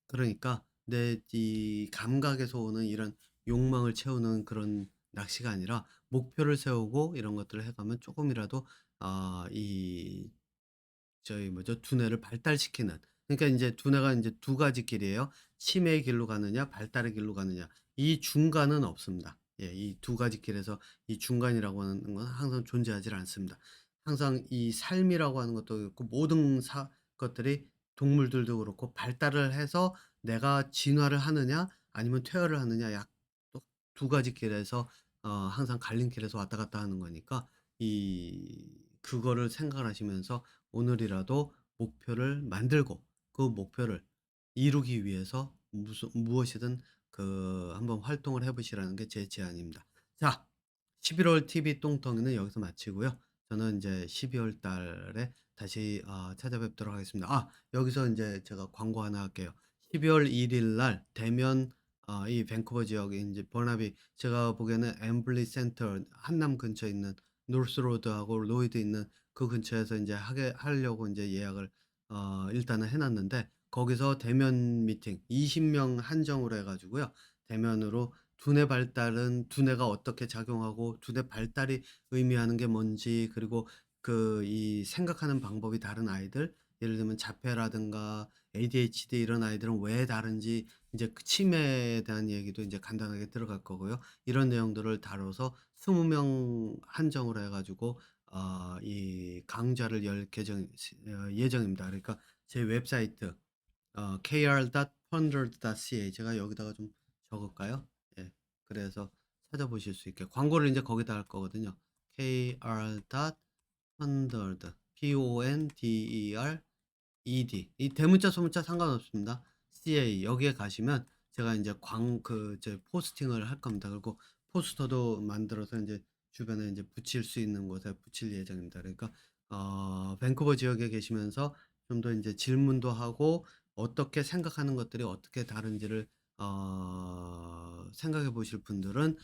그러니까 내 이 감각에서 오는 이런 욕망을 채우는 그런 낚시가 아니라, 목표를 세우고 이런 것들을 해 가면 조금이라도 이 저희 뭐죠? 두뇌를 발달시키는, 그러니까 인제 두뇌가 인제 두 가지 길이에요. 치매의 길로 가느냐, 발달의 길로 가느냐. 이 중간은 없습니다. 예, 이 두 가지 길에서 이 중간이라고 하는 건 항상 존재하질 않습니다. 항상 이 삶이라고 하는 것도 있고, 모든 것들이, 동물들도 그렇고 발달을 해서 내가 진화를 하느냐 아니면 퇴화를 하느냐, 약 또 두 가지 길에서 항상 갈림길에서 왔다 갔다 하는 거니까, 그거를 생각을 하시면서 오늘이라도 목표를 만들고, 그 목표를 이루기 위해서 무엇이든 한번 활동을 해 보시라는 게 제 제안입니다. 자, 11월 TV 똥덩이는 여기서 마치고요. 저는 인제 12월 달에 다시 찾아뵙도록 하겠습니다. 여기서 인제 제가 광고 하나 할게요. 12월 1일 날 대면, 이 밴쿠버 지역에 인제 버나비, 제가 보기에는 엠블리 센터 한남 근처에 있는 노스 로드하고 로이드 있는 그 근처에서 인제 하게 하려고 인제 예약을 일단은 해 놨는데, 거기서 대면 미팅 20명 한정으로 해 가지고요. 대면으로 두뇌 발달은 두뇌가 어떻게 작용하고 두뇌 발달이 의미하는 게 뭔지, 그리고 이 생각하는 방법이 다른 아이들, 예를 들면 자폐라든가 ADHD 이런 아이들은 왜 다른지, 이제 그 치매에 대한 얘기도 인제 간단하게 들어갈 거고요. 이런 내용들을 다뤄서 20명 한정으로 해 가지고 이 강좌를 열 예정입니다. 그러니까 제 웹사이트 kr.funded.ca, 제가 여기다가 좀 적을까요? 예. 그래서 찾아보실 수 있게 광고를 인제 거기다 할 거거든요. kr.funded, Pondered, 이 대문자 소문자 상관없습니다. CA 여기에 가시면 제가 인제 제 포스팅을 할 겁니다. 그리고 포스터도 만들어서 인제 주변에 인제 붙일 수 있는 곳에 붙일 예정입니다. 그러니까 밴쿠버 지역에 계시면서 좀 더 인제 질문도 하고 어떻게 생각하는 것들이 어떻게 다른지를 생각해 보실 분들은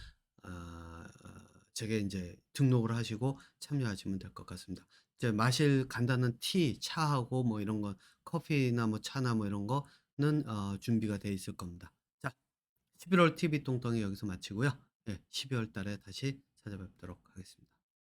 제게 인제 등록을 하시고 참여하시면 될 것 같습니다. 이제 마실 간단한 차하고 뭐 이런 거, 커피나 뭐 차나 뭐 이런 거는 준비가 돼 있을 겁니다. 자, 11월 TV 똥똥이 여기서 마치고요. 예, 12월 달에 다시 찾아뵙도록 하겠습니다.